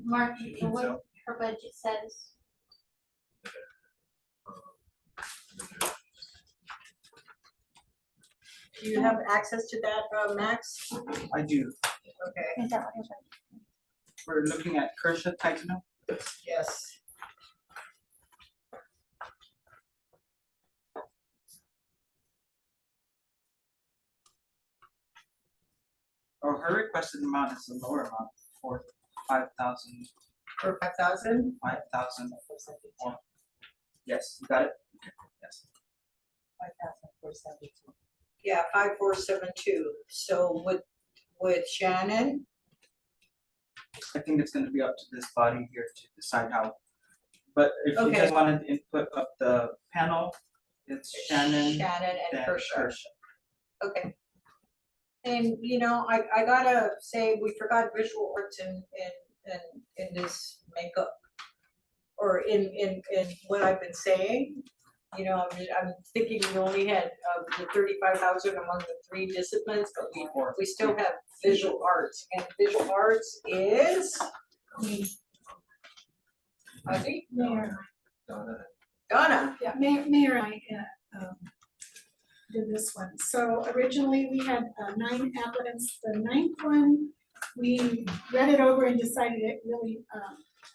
Mark, think what so. her budget says? Do you have access to that, Max? I do. Okay, Is that what it was? We're looking at Kershaw Titano. yes. Or her requested amount is a lower amount for 5,000. For 5,000? 5,000. Yes, you got it? Yes. 5,472. Yeah, 5472. So with Shannon, I think it's gonna be up to this body here to decide how. But if you Okay. just wanted input of the panel, it's Shannon, Shannon and then Kershaw. Kershaw. Okay. And you know, I gotta say, we forgot visual arts in this makeup. Or in what I've been saying. You know, I'm thinking we only had the 35,000 among the 3 disciplines, but we still have visual arts, and visual arts is. Ozzy? Mayor, Donna. yeah, Mayor and I did this one. So originally we had 9 applicants. The 9th one, we read it over and decided it really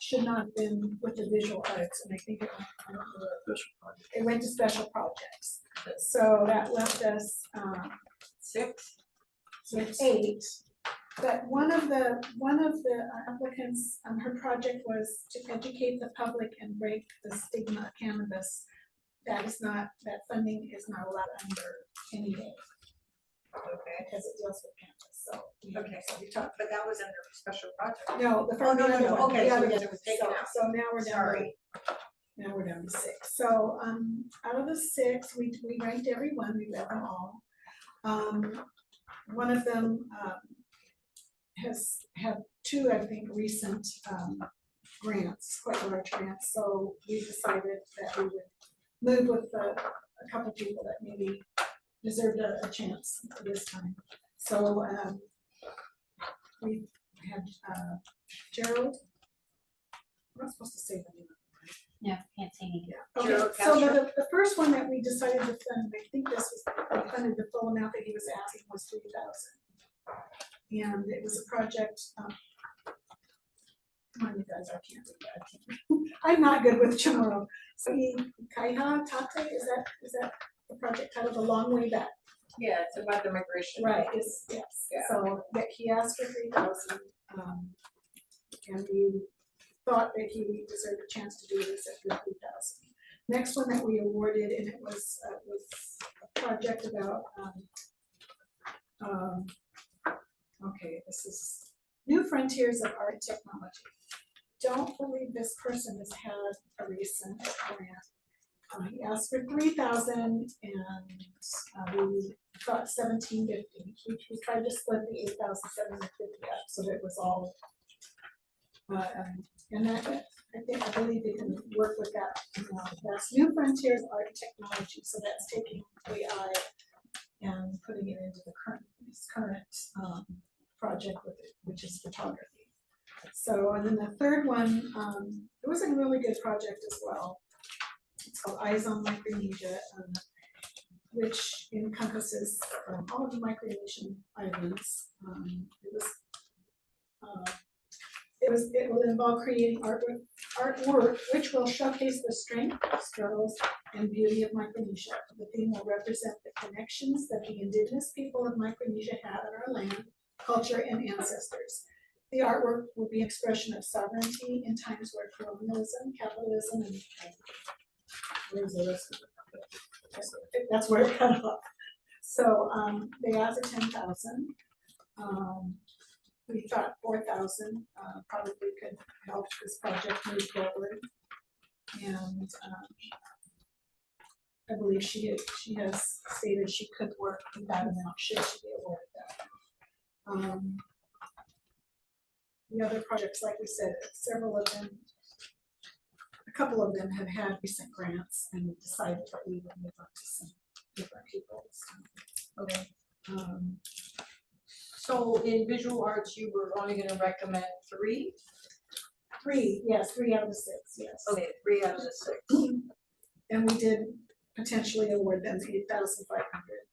should not have been with the visual arts, and I think it went to special projects. So that left us 6. with 8. But one of the applicants, her project was to educate the public and break the stigma of cannabis. That funding is not allowed under any day Okay. because it deals with cannabis. So we talked. But that was under special project. No, the Oh, first no, no, other no. one, Okay, the so other yes, one. it was taken out. So now we're down to Sorry. Now we're down to 6. So out of the 6, we ranked every one. We read them all. One of them has had 2, I think, recent grants, quite large grants. So we decided that we would move with a couple people that maybe deserved a chance this time. So we had Gerald. I'm not supposed to say the name. No, can't say anything. Okay, Gerald so Castro? the first one that we decided to fund, I think this was, we funded the full amount that he was asking was 3,000. And it was a project, come on, you guys, I can't read that. I'm not good with tomorrow. So CAHA, Tate, is that the project title, The Long Way Back? Yeah, it's about the migration. Right, yes. Yeah. So that he asked for 3,000, and we thought that he deserved a chance to do this at 3,000. Next one that we awarded, and it was a project about, okay, this is New Frontiers of Art and Technology. Don't believe this person has had a recent grant. He asked for 3,000, and we thought 1,750. We tried to split the 8,750 up so that it was all. And I believe they can work with that. That's New Frontiers Art and Technology. So that's taking AI and putting it into the current project with it, which is photography. So, and then the third one, it was a really good project as well. It's called Eyes on Micronesia, which encompasses all of the Micronesian islands. It will involve creating artwork which will showcase the strength, struggles, and beauty of Micronesia. The theme will represent the connections that the indigenous people of Micronesia have in our land, culture, and ancestors. The artwork will be an expression of sovereignty in times where colonialism, capitalism, and where's the rest of it? That's where it cut off. So they asked for 10,000. We thought 4,000 probably could help this project move forward. And I believe she has stated she could work with that amount should she be awarded that. The other projects, like we said, several of them, a couple of them have had recent grants and decided that we would move on to some different people. Okay. Um, So in visual arts, you were only gonna recommend three? yes, 3 out of 6, yes. Okay, 3 out of the 6. And we did potentially award them 8,500.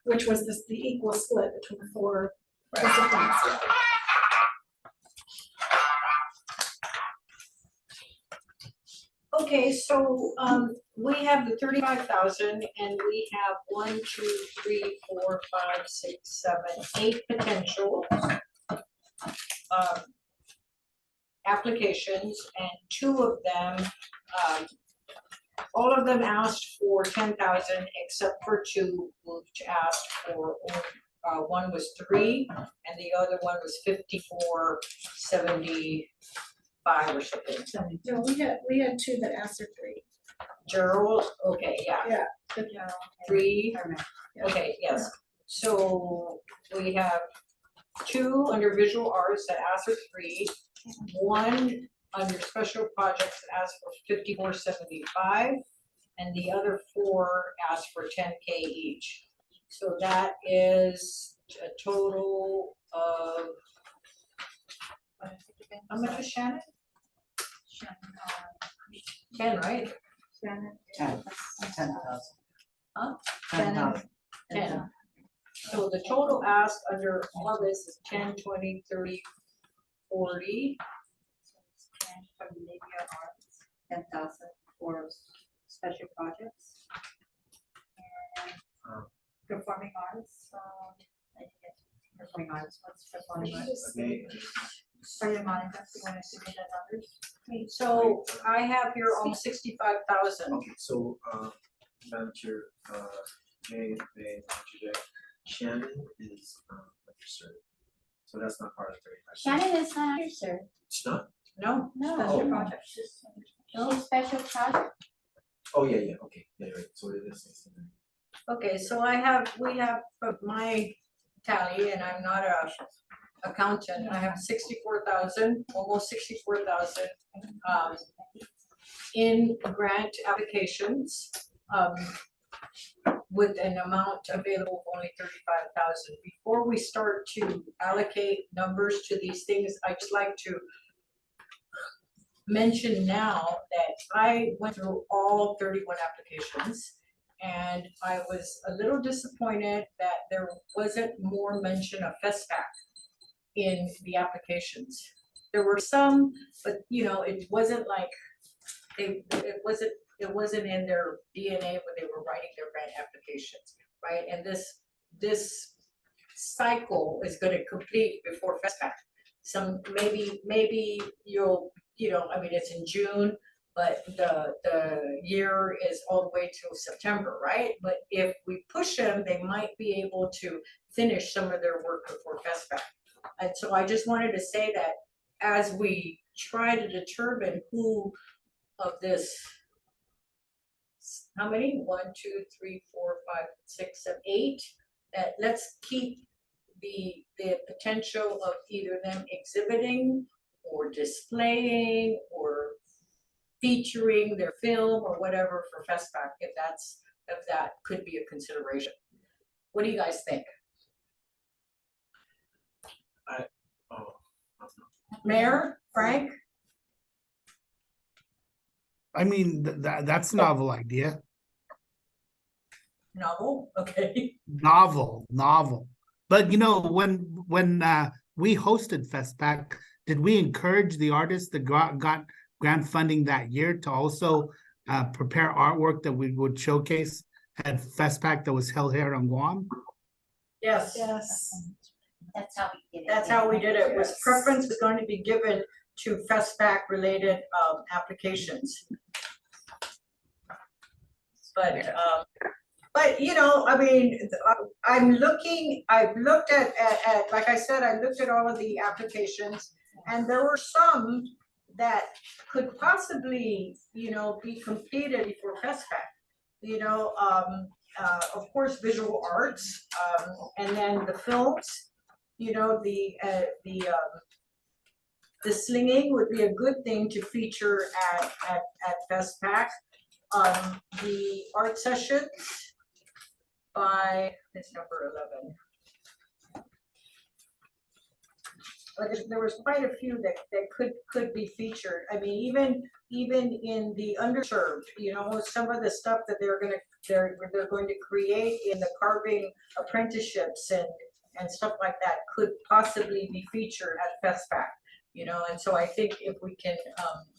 Which was the equal split between the 4 disciplines. Yeah. Okay, so we have the 35,000 and we have 1, 2, 3, 4, 5, 6, 7, 8 potential applications, and 2 of them, all of them asked for 10,000 except for 2 who asked for, one was 3 and the other one was 54.75 or something. No, we had 2 that asked for 3. Gerald, okay, yeah. Yeah. 3, Yeah. okay, yes. So we have 2 under visual arts that asked for 3, 1 under special projects that asked for 54.75, and the other 4 asked for 10K each. So that is a total of, how much is Shannon? 10, right? 10,000. Huh? 10,000. 10. So the total ask under all of this is 10, 20, 30, 40. From media arts, 10,000 for special projects. And performing arts, I think it's performing arts, what's performing arts? Okay. Sorry, Monica, you want to give me the numbers? So I have here almost 65,000. Okay, so, Madam Chair, may interject. Shannon is, registered, so that's not part of 35. Shannon is not here, sir. It's not? No, No, projects. she's special project. Oh, yeah, okay, yeah, right, so it is 69. okay, so we have my tally, and I'm not a accountant, I have 64,000, almost 64,000, in grant applications, with an amount available of only 35,000. Before we start to allocate numbers to these things, I'd just like to mention now that I went through all 31 applications, and I was a little disappointed that there wasn't more mention of FESPAC in the applications. There were some, but it wasn't like it wasn't in their DNA when they were writing their grant applications, right? And this cycle is going to complete before FESPAC. Some maybe you'll it's in June, but the year is all the way till September, right? But if we push them, they might be able to finish some of their work before FESPAC. And so I just wanted to say that as we try to determine who of this, how many? 1, 2, 3, 4, 5, 6, 7, 8. That let's keep the potential of either them exhibiting or displaying or featuring their film or whatever for FESPAC, if that could be a consideration. What do you guys think? Mayor, Frank? I mean, that's a novel idea. No? Okay. Novel. But when we hosted FESPAC, did we encourage the artists that got grant funding that year to also prepare artwork that we would showcase at FESPAC that was held here on Guam? Yes. Yes. That's how we did it. That's how we did it. Was preference was going to be given to FESPAC related applications. But I've looked at like I said, I looked at all of the applications, and there were some that could possibly, be completed before FESPAC. Of course, visual arts, and then the films, the slinging would be a good thing to feature at FESPAC. the art sessions by, it's number 11. But there was quite a few that could be featured. I mean, even in the underserved, you know, some of the stuff that they're going to create in the carving apprenticeships and stuff like that could possibly be featured at FestFac, you know, and so I think if we can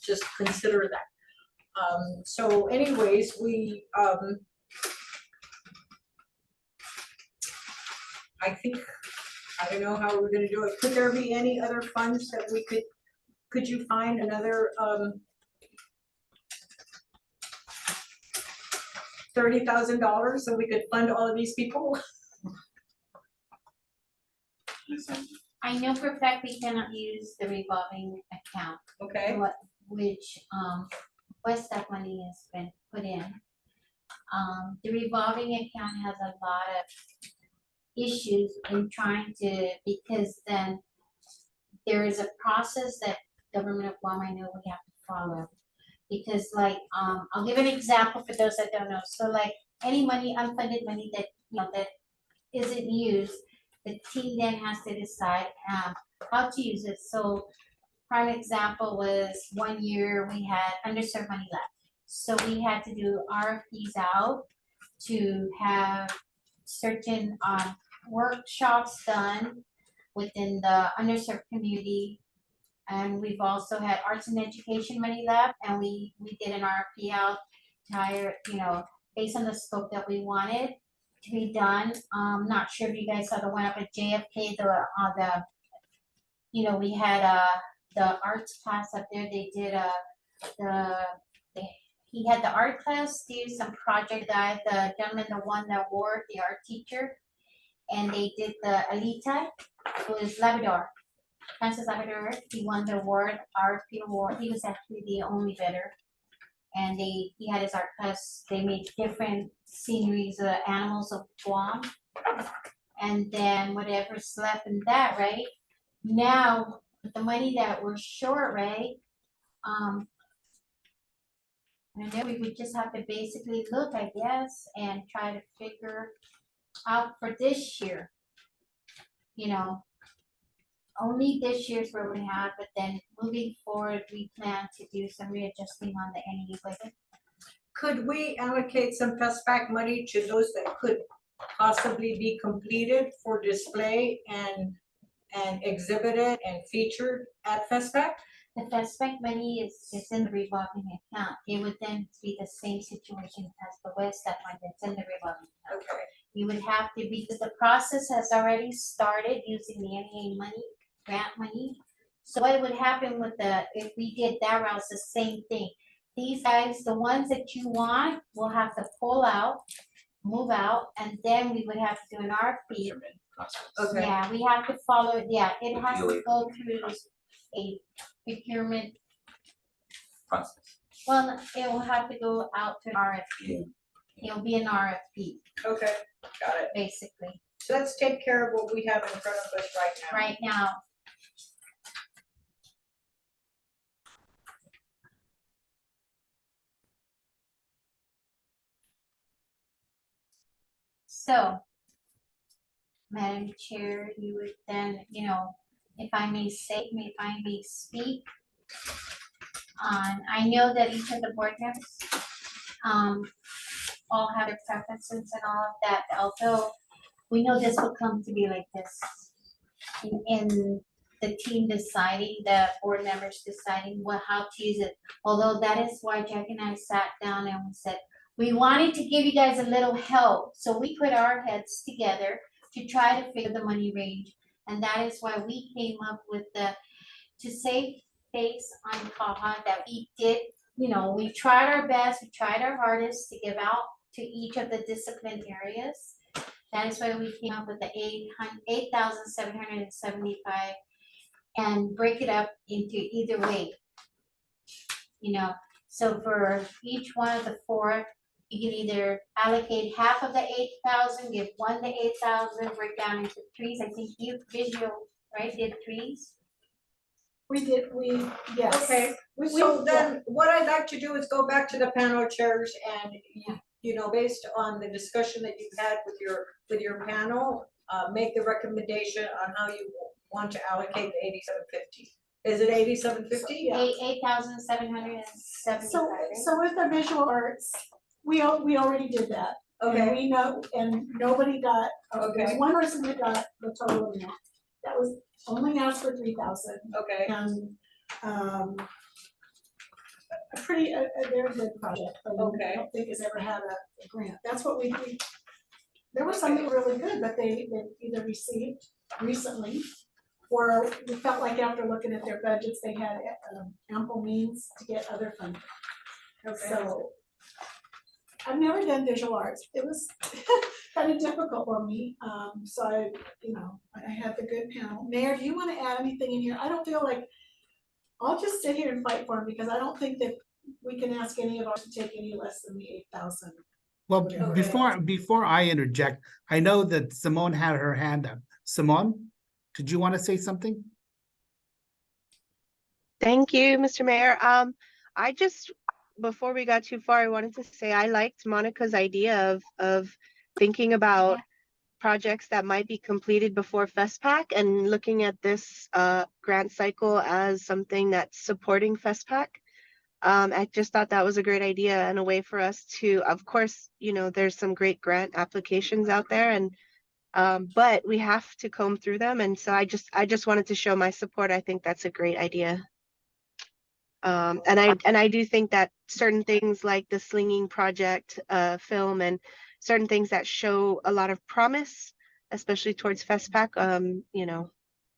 just consider that. So anyways, we I think, I don't know how we're gonna do it. Could there be any other funds that we could you find another $30,000 so we could fund all of these people? Listen, I know for a fact we cannot use the revolving account, Okay, which, West money has been put in. The revolving account has a lot of issues in trying to, because then there is a process that government of Guam, I know we have to follow. Because like, I'll give an example for those that don't know. So like any money, unfunded money that, you know, that isn't used, the team then has to decide how to use it. So prime example was 1 year we had underserved money left. So we had to do RFPs out to have certain workshops done within the underserved community. And we've also had arts and education money left, and we did an RFP out to hire, you know, based on the scope that we wanted to be done. Not sure if you guys saw the one up at JFK, you know, we had the arts class up there. They did he had the art class do some project that the gentleman that won the award, the art teacher, and they did the Alita, who is Labrador. Francis Labrador, he won the award, RFP award. He was actually the only bidder. And he had his art class. They made different sceneries, animals of Guam. And then whatever's left in that, right? Now, with the money that we're short, right? And then we would just have to basically look, I guess, and try to figure out for this year. You know, only this year's where we have, but then moving forward, we plan to do some readjusting on the NEU budget. could we allocate some FestFac money to those that could possibly be completed for display and exhibited and featured at FestFac? The FestFac money is in the revolving account. It would then be the same situation as the West money that's in the revolving account. Okay. You would have to, because the process has already started using the NEA money, grant money. So what would happen with if we did that route, it's the same thing. These guys, the ones that you want, will have to pull out, move out, and then we would have to do an RFP. Okay. Yeah, we have to follow, it has to go through a procurement. Process. Well, it will have to go out to an RFP. It'll be an RFP, Okay, got it. basically, So let's take care of what we have in front of us right now. right now. So, Madam Chair, you would then, you know, if I may speak on, I know that each of the board members, all have their preferences and all of that, although we know this will come to be like this. In the team deciding, the board members deciding how to use it. Although that is why Jack and I sat down and we said, we wanted to give you guys a little help. So we put our heads together to try to figure the money range. And that is why we came up with to save face on CAHA, that we did, you know, we tried our best, we tried our hardest to give out to each of the discipline areas. That is why we came up with the 8,775 and break it up into either way. You know, so for each one of the four, you can either allocate half of the 8,000, give one the 8,000, break down into threes. I think you visual, right, did threes? Yes. Okay, so then what I'd like to do is go back to the panel chairs and, you know, based on the discussion that you've had with your panel, make the recommendation on how you want to allocate the 8750. Is it 8750? Yeah. 8,775. So with the visual arts, we already did that. And Okay, we know, and nobody got, there's Okay. one person that got the total amount. That was only asked for 3,000 okay, and, a very good project. I Okay. don't think has ever had a grant. That's what we there were some that were really good, but they either received recently or we felt like after looking at their budgets, they had ample means to get other funding. okay. So I've never done visual arts. It was kind of difficult for me. So I had the good panel. Mayor, do you want to add anything in here? I don't feel like I'll just sit here and fight for them because I don't think that we can ask any of us to take any less than the 8,000. Well, Okay. before I interject, I know that Simone had her hand up. Simone, did you want to say something? Thank you, Mr. Mayor. I just, before we got too far, I wanted to say I liked Monica's idea of thinking about projects that might be completed before FestPac and looking at this grant cycle as something that's supporting FestPac. I just thought that was a great idea and a way for us to, of course, there's some great grant applications out there and but we have to comb through them. And so I just wanted to show my support. I think that's a great idea. And I do think that certain things like the Slinging Project film and certain things that show a lot of promise, especially towards FestPac,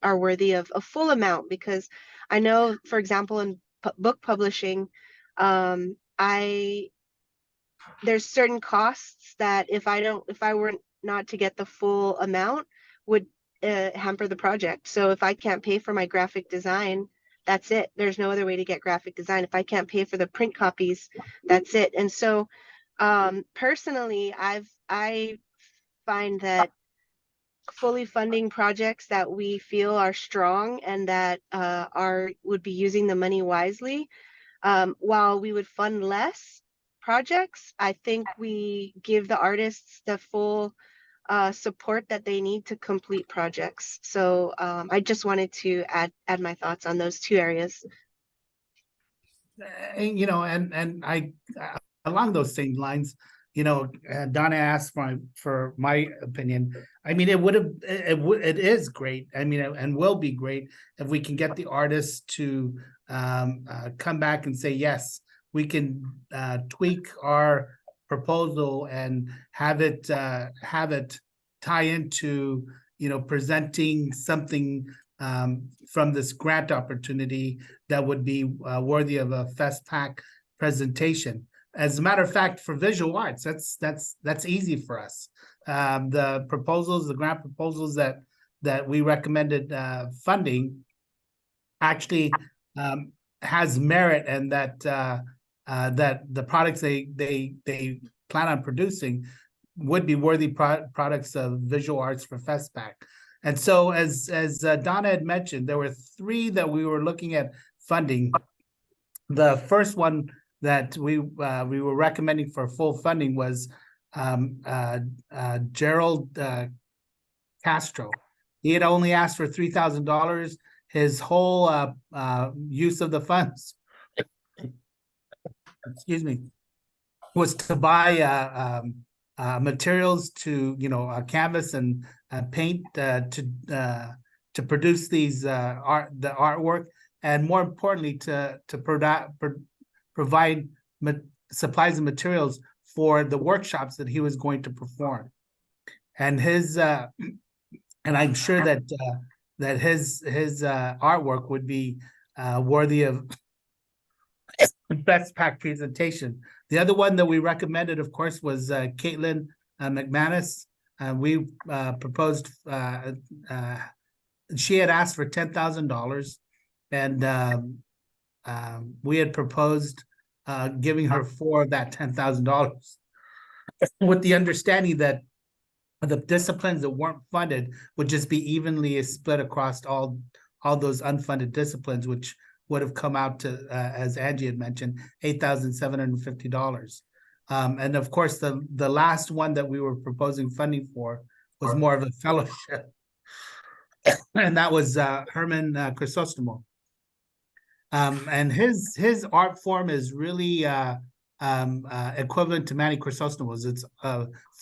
are worthy of a full amount because I know, for example, in book publishing, there's certain costs that if I were not to get the full amount would hamper the project. So if I can't pay for my graphic design, that's it. There's no other way to get graphic design. If I can't pay for the print copies, that's it. And so personally, I find that fully funding projects that we feel are strong and that would be using the money wisely, while we would fund less projects, I think we give the artists the full support that they need to complete projects. So I just wanted to add my thoughts on those two areas. And I along those same lines, Donna asked for my opinion. I mean, it is great. I mean, and will be great if we can get the artists to come back and say, yes, we can tweak our proposal and have it tie into, presenting something from this grant opportunity that would be worthy of a FestPac presentation. As a matter of fact, for visual arts, that's easy for us. The grant proposals that we recommended funding actually has merit, and that the products they plan on producing would be worthy products of visual arts for FestPac. And so, as Donna had mentioned, there were 3 that we were looking at funding. The first one that we were recommending for full funding was Gerald Castro. He had only asked for $3,000. His whole use of the funds, excuse me, was to buy materials to canvas and paint to produce these the artwork, and more importantly to provide supplies and materials for the workshops that he was going to perform. And his and I'm sure that his artwork would be worthy of FestPac presentation. The other one that we recommended, of course, was Caitlin McManus. We proposed, she had asked for $10,000, and we had proposed giving her 4 of that $10,000, with the understanding that the disciplines that weren't funded would just be evenly split across all all those unfunded disciplines, which would have come out to, as Angie had mentioned, $8,750. And of course, the last one that we were proposing funding for was more of a fellowship. And that was Herman Chrysostomo. And his art form is really equivalent to Manny Chrysostomo's. It's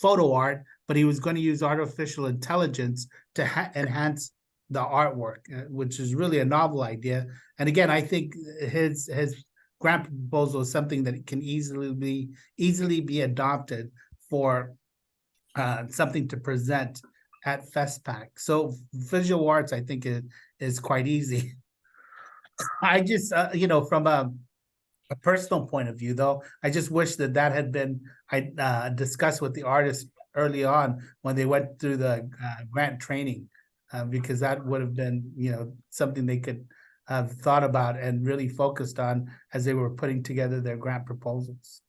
photo art, but he was going to use artificial intelligence to enhance the artwork, which is really a novel idea. And again, I think his grant proposal is something that can easily be adopted for something to present at FestPac. So visual arts, I think, is quite easy. I just, from a personal point of view, though, I just wish that had been discussed with the artists early on when they went through the grant training, because that would have been, something they could have thought about and really focused on as they were putting together their grant proposals.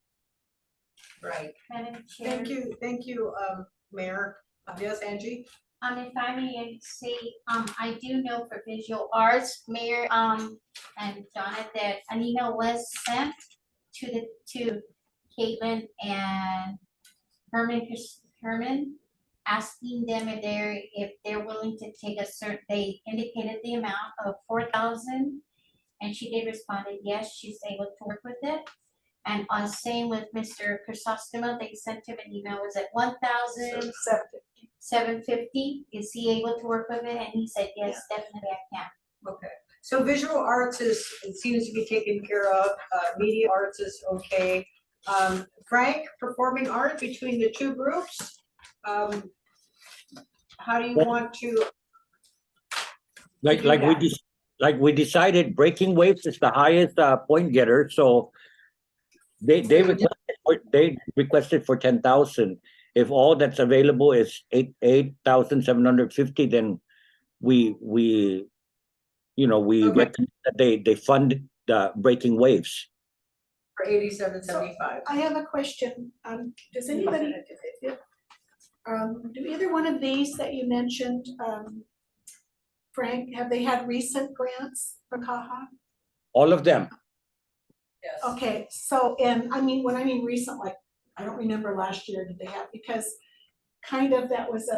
Right. Madam Chair. Thank you, Mayor. Yes, Angie? If I may say, I do know for visual arts, Mayor, and Donna, that an email was sent to Caitlin and Herman, asking them if they're willing to take they indicated the amount of 4,000, and she did respond that yes, she's able to work with it. And on same with Mr. Chrysostomo, they sent him an email, was it 1,750? Is he able to work with it? And he said, yes, definitely I can. Okay, so visual arts it seems to be taken care of, media arts is okay. Frank, performing art between the two groups, how do you want to? Like we decided, Breaking Waves is the highest point getter, so they requested for 10,000. If all that's available is 8,750, then we recommend that they fund the Breaking Waves. For 8775. I have a question. Does anybody, do either one of these that you mentioned, Frank, have they had recent grants for CAHA? All of them. Yes. Okay, so, and when I mean recent, like, I don't remember last year, did they have, because kind of that was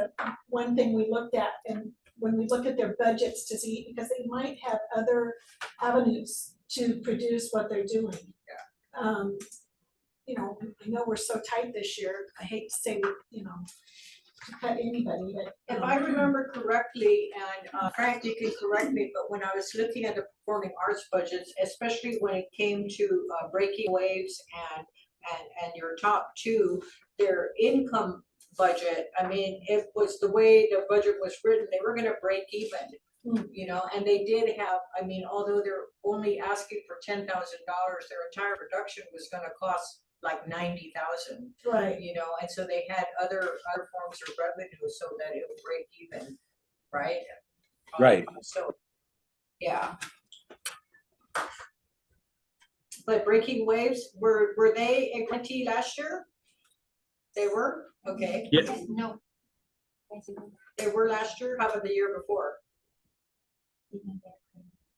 one thing we looked at, and when we look at their budgets to see, because they might have other avenues to produce what they're doing. Yeah. I know we're so tight this year, I hate to say, to cut anybody, but. If I remember correctly, and Frank, you can correct me, but when I was looking at the performing arts budgets, especially when it came to Breaking Waves and your top two, their income budget, it was the way the budget was written, they were gonna break even. And they did have, although they're only asking for $10,000, their entire production was gonna cost like 90,000. Right. And so they had other forms of revenue so that it would break even, right? Right. So, yeah. But Breaking Waves, were they a grantee last year? They were? Okay. Yes. No. They were last year? How about the year before?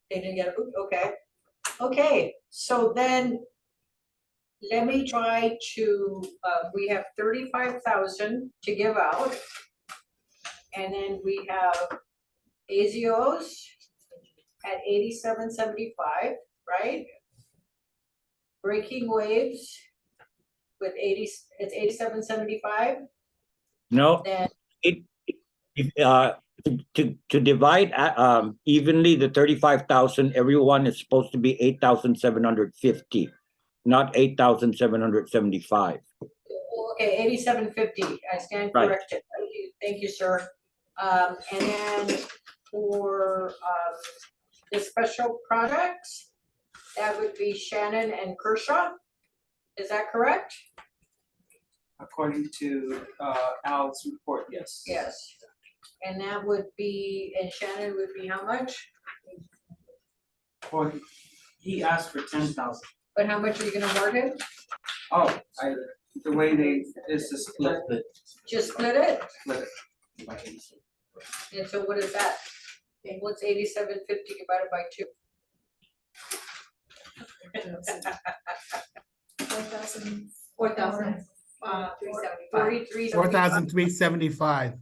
They didn't get a boot? Okay. Okay, so then let me try to, we have 35,000 to give out. And then we have ASIOs at 8775, right? Breaking Waves with it's 8775. No, Then to divide evenly the 35,000, everyone is supposed to be 8,750, not 8,775. okay, 8750. I stand Right. corrected. Thank you, sir. And then for the special projects, that would be Shannon and Kershaw. Is that correct? According to Al's report, yes. Yes. And that would be, and Shannon would be how much? Or he asked for 10,000. But how much are you gonna award him? Oh, the way is to split it. Just split it? Split it. And so what is that? Okay, what's 8750 divided by 2? 4,000. 4,000, 375. 4,375.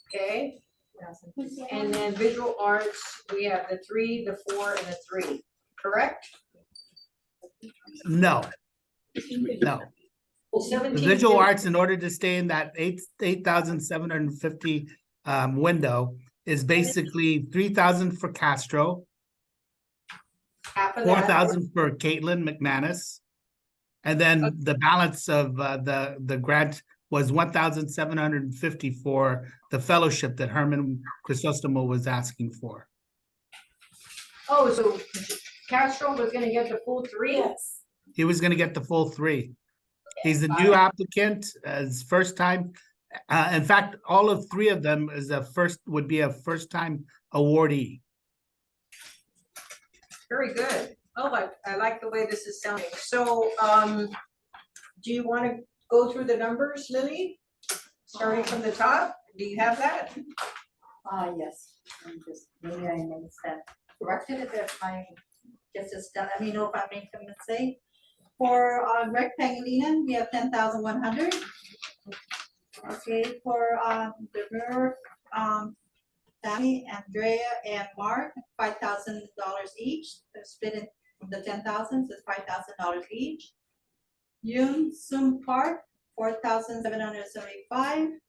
Okay, and then visual arts, we have the 3, the 4, and the 3, correct? No, no. The 17. visual arts, in order to stay in that 8,750 window, is basically 3,000 for Castro, Half of that. 4,000 for Caitlin McManus. And then the balance of the grant was 1,750 for the fellowship that Herman Crisostomo was asking for. Oh, so Castro was gonna get the full 3? Yes. He was gonna get the full 3. He's a new applicant, as first time. In fact, all of 3 of them would be a first-time awardee. Very good. Oh, I like the way this is sounding. So, do you want to go through the numbers, Lily? Starting from the top, do you have that? Yes, I'm just, maybe I missed that. Corrected it if I just let me know if I make a mistake. For Greg Pangilinan, we have 10,100. Okay, for the River, Tammy, Andrea, and Mark, $5,000 each. They're split in the 10,000, so it's $5,000 each. Yoon Sung Park, 4,775.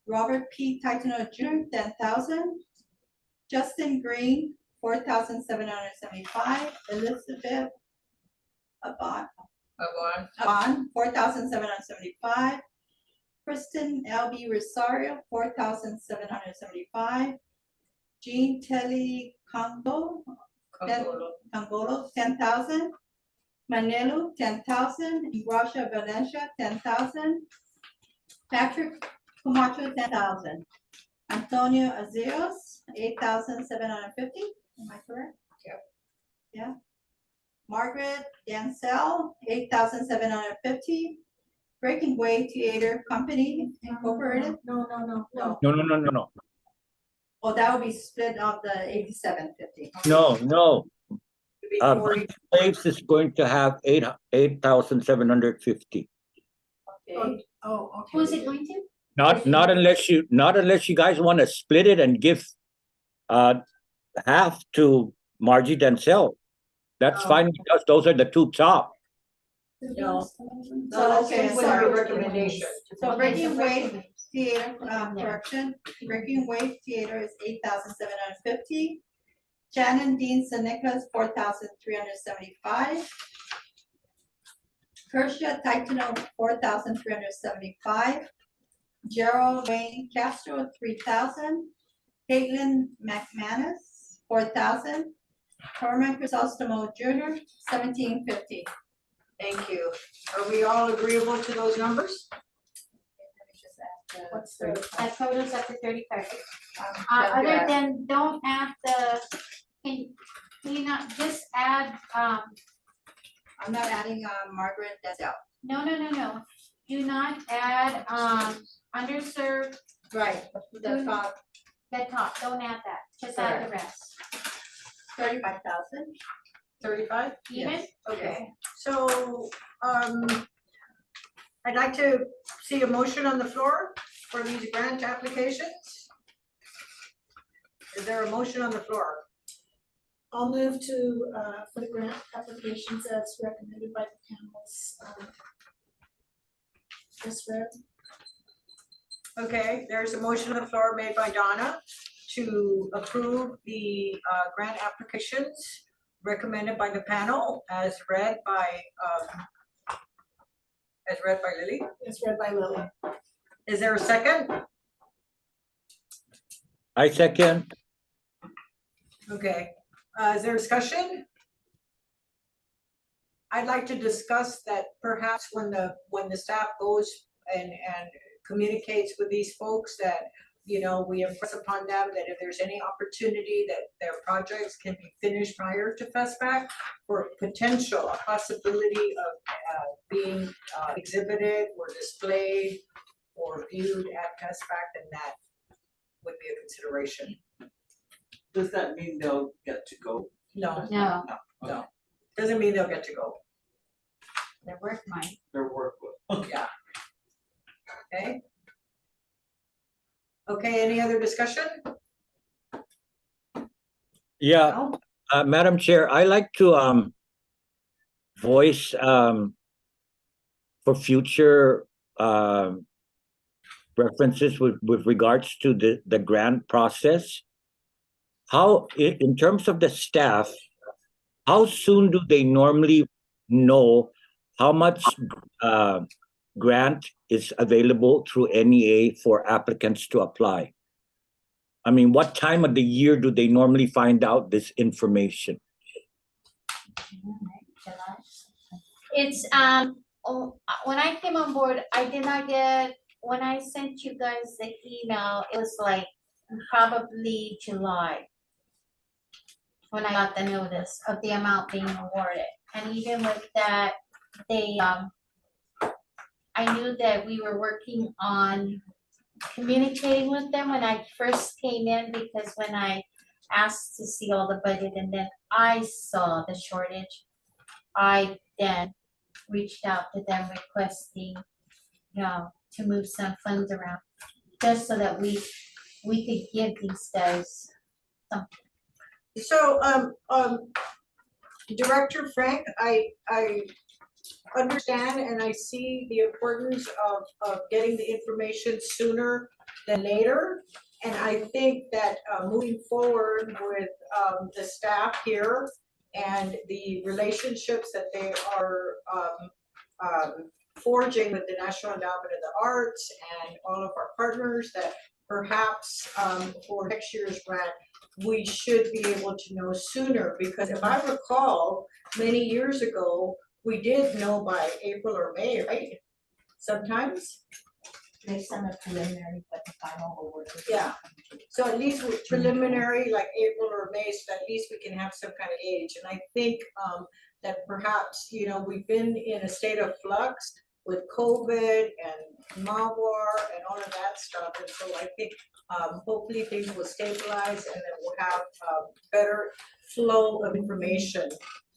Robert P. Titano Jr., 10,000. Justin Green, 4,775. Elizabeth Abon, 4,775. Kristen L.B. Rosario, 4,775. Jean Telly Congolo, 10,000. Manelu, 10,000. Ingrasha Valencia, 10,000. Patrick Camacho, 10,000. Antonio Azeos, 8,750. Am I correct? Yep. Yeah. Margaret Yancel, 8,750. Breaking Way Theater Company Incorporated. No. No. Oh, that would be split of the 8,750. No. Before Breaking Waves is going to have 8,750. Okay. Oh, okay. Who's it going to? Not unless you guys want to split it and give half to Margie Denzel. That's fine because those are the 2 top. No. So, okay, With our recommendation. So Breaking Wave Theater, correction, Breaking Wave Theater is 8,750. Shannon Dean Senecas, 4,375. Kersha Titano, 4,375. Gerald Wayne Castro, 3,000. Caitlin McManus, 4,000. Herman Crisostomo Jr., 1,750. Thank you. Are we all agreeable to those numbers? What's the? That totals up to 35. Other than, don't add can you not just add, I'm not adding Margaret Denzel. no. Do not add, underserved, Right, the top, the top, don't add that, just add the rest. 35,000. 35? Even? Okay, so, I'd like to see a motion on the floor for these grant applications. Is there a motion on the floor? I'll move to, for the grant applications as recommended by the panels. Just read. Okay, there's a motion on the floor made by Donna to approve the grant applications recommended by the panel as read by Lily. It's read by Lily. Is there a second? I second. Okay, is there discussion? I'd like to discuss that perhaps when the staff goes and communicates with these folks that, you know, we impress upon them that if there's any opportunity that their projects can be finished prior to FESPAC or potential, a possibility of being exhibited or displayed or viewed at FESPAC, then that would be a consideration. does that mean they'll get to go? No, No, no, doesn't mean they'll get to go, their work might. Their work will. yeah. Okay. Okay, any other discussion? Yeah, No? Madam Chair, I like to voice for future references with regards to the grant process. How, in terms of the staff, how soon do they normally know how much grant is available through NEA for applicants to apply? I mean, what time of the year do they normally find out this information? It's, when I came on board, I did not get, when I sent you guys the email, it was like probably July. When I got the notice of the amount being awarded, and even with that, they, I knew that we were working on communicating with them when I first came in, because when I asked to see all the budget and then I saw the shortage, I then reached out to them requesting, to move some funds around, just so that we could give these guys something. So, Director Frank, I understand and I see the importance of getting the information sooner than later. And I think that moving forward with the staff here and the relationships that they are forging with the National Endowment of the Arts and all of our partners, that perhaps for next year's grant, we should be able to know sooner, because if I recall, many years ago, we did know by April or May, right? Sometimes, They send a preliminary, but the final award. yeah. So at least with preliminary, like April or May, so at least we can have some kind of age. And I think that perhaps, we've been in a state of flux with COVID and Mawar and all of that stuff. And so I think hopefully things will stabilize and then we'll have better flow of information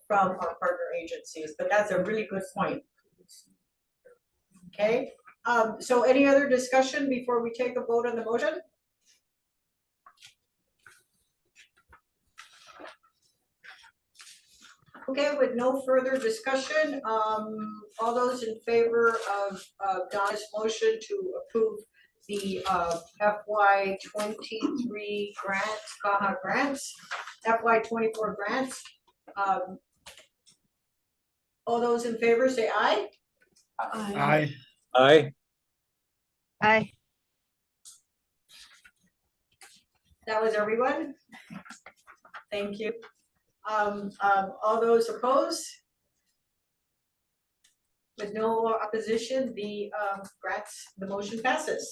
from our partner agencies. But that's a really good point. Okay, so any other discussion before we take a vote on the motion? Okay, with no further discussion, all those in favor of Donna's motion to approve the FY 23 grants, CAHA grants, FY 24 grants, all those in favor say aye. Aye. Aye. Aye. That was everyone. Thank you. All those opposed? With no opposition, the the motion passes.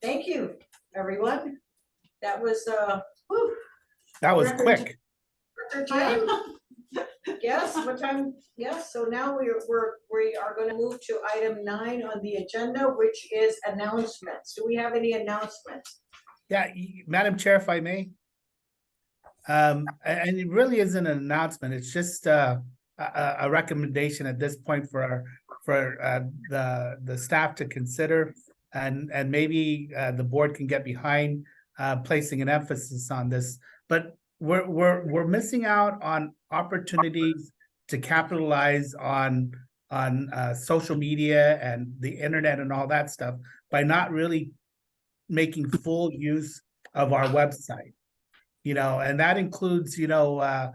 Thank you, everyone. That was whew, That was Record. quick. record time. Yes, what time? Yes, so now we are going to move to item 9 on the agenda, which is announcements. Do we have any announcements? Yeah, Madam Chair, if I may. And it really isn't an announcement. It's just a recommendation at this point for the staff to consider, and maybe the board can get behind placing an emphasis on this. But we're missing out on opportunities to capitalize on social media and the internet and all that stuff by not really making full use of our website. And that includes, the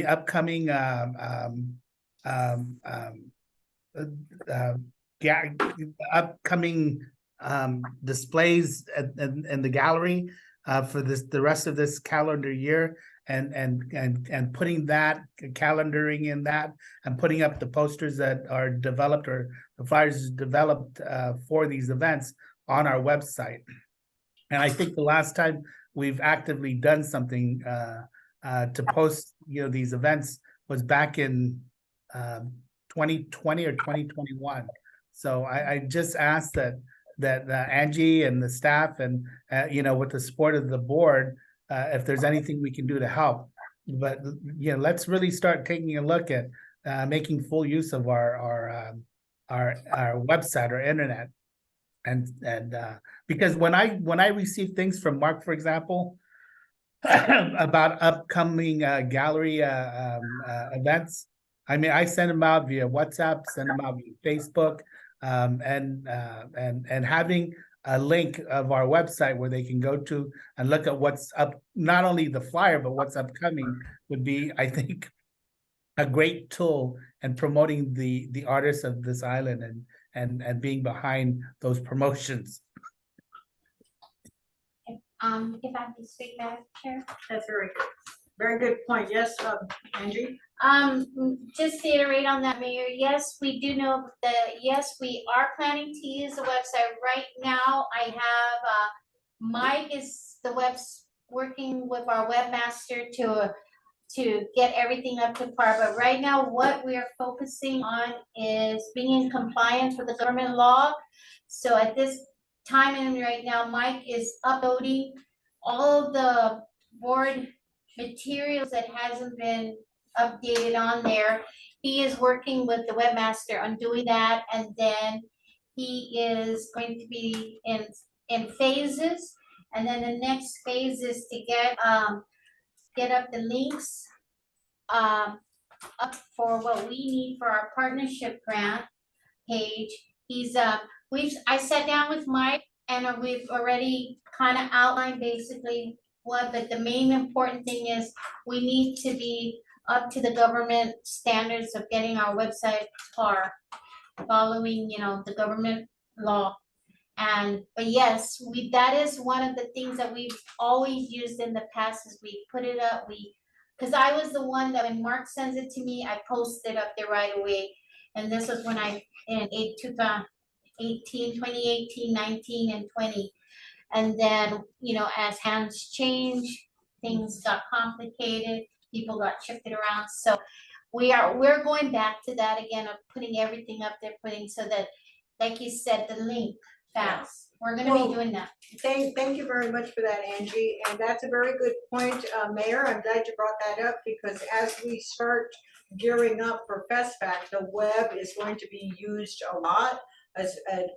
upcoming upcoming displays in the gallery for the rest of this calendar year, and putting that calendaring in that, and putting up the posters that are developed, or the flyers developed for these events on our website. And I think the last time we've actively done something to post, these events was back in 2020 or 2021. So I just asked that Angie and the staff and with the support of the board, if there's anything we can do to help. But, you know, let's really start taking a look at making full use of our website or internet. And because when I receive things from Mark, for example, about upcoming gallery events, I mean, I send them out via WhatsApp, send them out via Facebook, and having a link of our website where they can go to and look at what's up, not only the flyer, but what's upcoming would be, I think, a great tool in promoting the artists of this island and being behind those promotions. If I can speak, Madam Chair. That's very good point. Yes, Angie? Just to iterate on that, Mayor, yes, we do know that, yes, we are planning to use the website. Right now, I have, Mike is working with our webmaster to get everything up to par. But right now, what we are focusing on is being in compliance with the government law. So at this time and right now, Mike is uploading all of the board materials that hasn't been updated on there. He is working with the webmaster on doing that, and then he is going to be in phases. And then the next phase is to get up the links up for what we need for our partnership grant page. I sat down with Mike and we've already kind of outlined basically but the main important thing is we need to be up to the government standards of getting our website par, following, the government law. But yes, that is one of the things that we've always used in the past is we put it up, because I was the one that when Mark sends it to me, I post it up there right away. And this was when in 2018, 19, and 20. And then, as hands change, things got complicated, people got shifted around. So we're going back to that again of putting everything up there, so that, like you said, the link fast. We're gonna be doing that. Thank you very much for that, Angie, and that's a very good point, Mayor. I'm glad you brought that up because as we start gearing up for FestFact, the web is going to be used a lot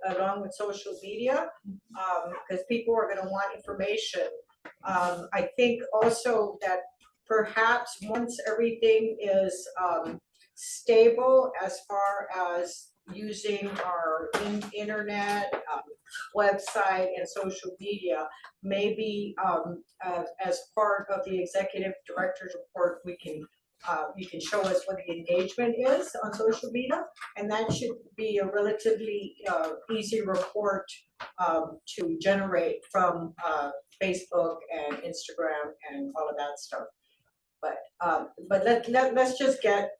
along with social media, because people are going to want information. I think also that perhaps once everything is stable as far as using our internet, website, and social media, maybe as part of the executive director's report, you can show us what the engagement is on social media, and that should be a relatively easy report to generate from Facebook and Instagram and all of that stuff. But let's just get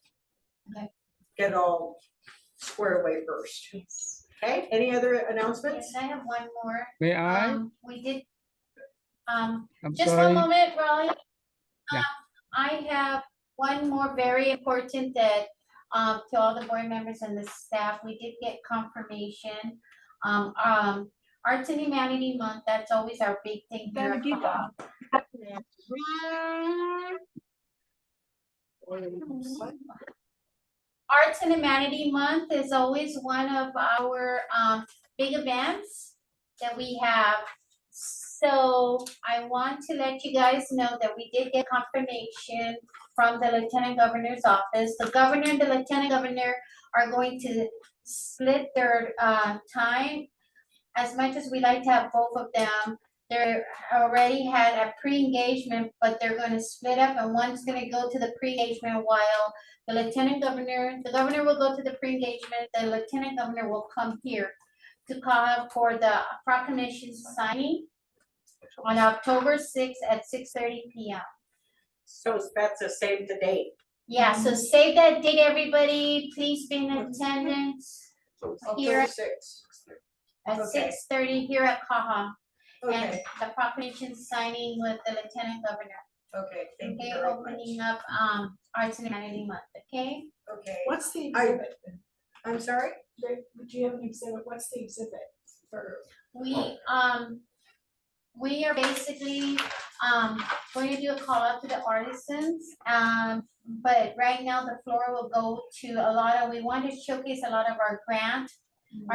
all squared away first. Yes. Okay, any other announcements? Yes, I have one more. May I? We did, I'm just sorry. 1 moment, Raleigh. Yeah. I have one more very important that, to all the board members and the staff, we did get confirmation. Arts and Humanity Month, that's always our big thing here at CAHA. Arts and Humanity Month is always one of our big events that we have. So I want to let you guys know that we did get confirmation from the Lieutenant Governor's office. The Governor and the Lieutenant Governor are going to split their time. As much as we like to have both of them, they already had a pre-engagement, but they're going to split up, and one's going to go to the pre-engagement while the governor will go to the pre-engagement, the Lieutenant Governor will come here to CAHA for the proclamation signing on October 6th at 6:30 p.m. So that's a save the date. Yeah, so save that date, everybody. Please be in attendance here October 6th. at Okay. 6:30 here at CAHA. And Okay, the proclamation signing with the Lieutenant Governor. okay, thank you Okay, very opening much. up Arts and Humanity Month, okay? Okay, What's the exhibit? I'm sorry? Do you have an exhibit? What's the exhibit for? We we are basically, going to do a call out to the artisans. But right now the floor will go to a lot of, we want to showcase a lot of our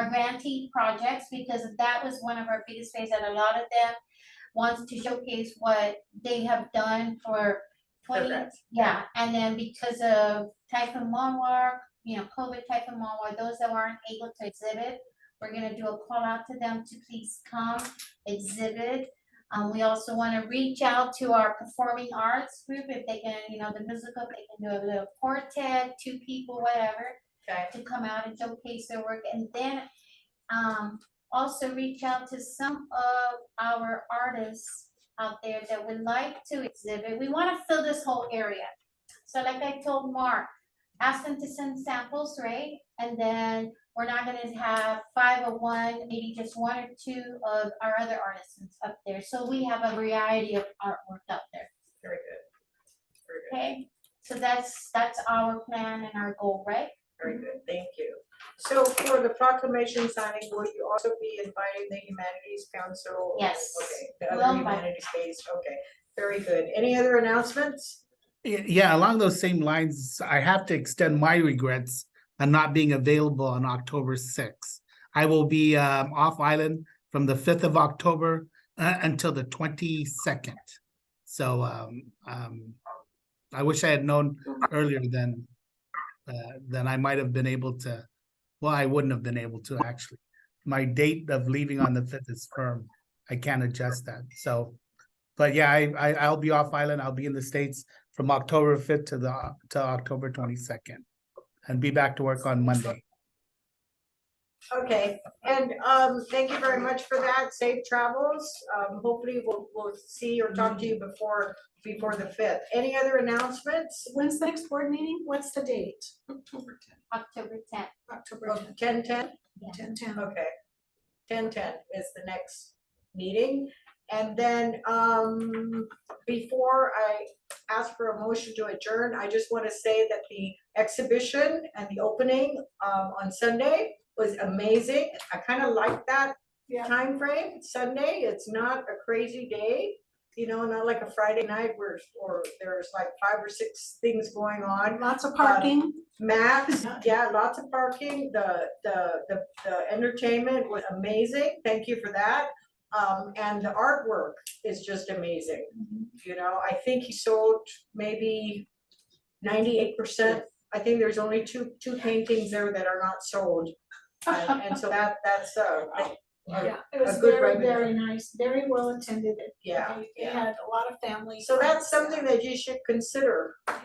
grantee projects, because that was one of our biggest phase, that a lot of them wants to showcase what they have done for 20, grants, yeah, and then because of Typhoon Mawar, COVID Typhoon Mawar, those that weren't able to exhibit, we're gonna do a call out to them to please come exhibit. We also wanna reach out to our performing arts group, if they can, the musical, if they can do a little quartet, 2 people, whatever, Okay, to come out and showcase their work, and then also reach out to some of our artists out there that would like to exhibit. We want to fill this whole area. So like I told Mark, ask them to send samples, right? And then we're not gonna have 5 of one, maybe just 1 or 2 of our other artisans up there. So we have a variety of artwork up there, very good. Very good. okay? So that's our plan and our goal, right? Very good, thank you. So for the proclamation signing, will you also be inviting the Humanities Council? Yes. Okay, the We'll other invite- humanities based, okay, very good. Any other announcements? Yeah, along those same lines, I have to extend my regrets on not being available on October 6th. I will be off island from the 5th of October until the 22nd. So I wish I had known earlier than I might have been able to. Well, I wouldn't have been able to actually. My date of leaving on the 5th is firm. I can't adjust that. So, but yeah, I'll be off island. I'll be in the States from October 5th to October 22nd, and be back to work on Monday. Okay, and thank you very much for that, safe travels. Hopefully we'll see or talk to you before the 5th. Any other announcements? When's the next board meeting? What's the date? October 10th. October 10th. October 10/10? 10/10. Okay. 10/10 is the next meeting. And then, before I ask for a motion to adjourn, I just want to say that the exhibition and the opening, on Sunday was amazing. I kind of like that Yeah. time frame. Sunday, it's not a crazy day, not like a Friday night or there's like 5 or 6 things going on. Lots of parking. Max, yeah, lots of parking, the entertainment was amazing, thank you for that. And the artwork is just amazing, I think he sold maybe 98%. I think there's only two paintings there that are not sold. And so that's Yeah, it was good very, revenue. very nice, very well attended. Yeah, They yeah. had a lot of families. So that's something that you should consider,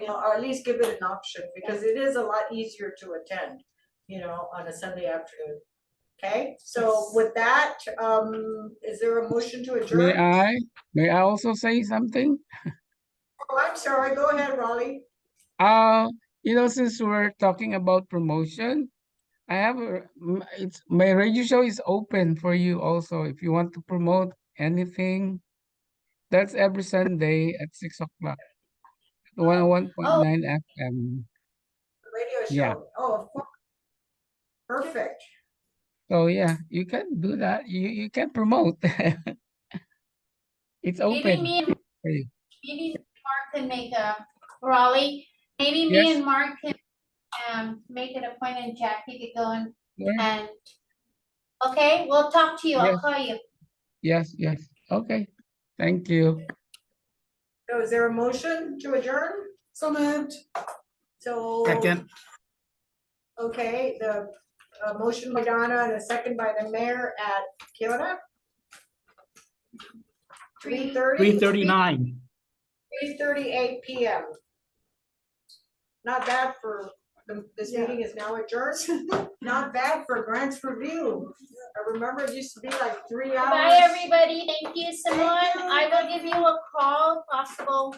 or at least give it an option, because it is a lot easier to attend, on a Sunday afternoon. Okay, so with that, is there a motion to adjourn? May I also say something? Oh, I'm sorry, go ahead, Raleigh. Since we're talking about promotion, I have my radio show is open for you also. If you want to promote anything, that's every Sunday at 6:00. 101.9 FM. Radio show. Yeah. Oh, of course. Perfect. So yeah, you can do that. You can promote. It's Maybe open me and for you. maybe Mark can make a Raleigh. Maybe me Yes. and Mark can make it a point, and Jackie could go Sure. and okay, we'll talk to you. I'll Yes. call you. Yes. Okay. Thank you. So is there a motion to adjourn? So moved. So. Second. Okay, the motion by Donna and a second by the mayor at Kyoto. 3:30? 3:39. 3:38 PM. Not bad for, this Yeah. meeting is now adjourned. Not bad for grants review. I remember it used to be like 3 hours. Bye, everybody. Thank you, Simone. Thank you. I will give you a call, possible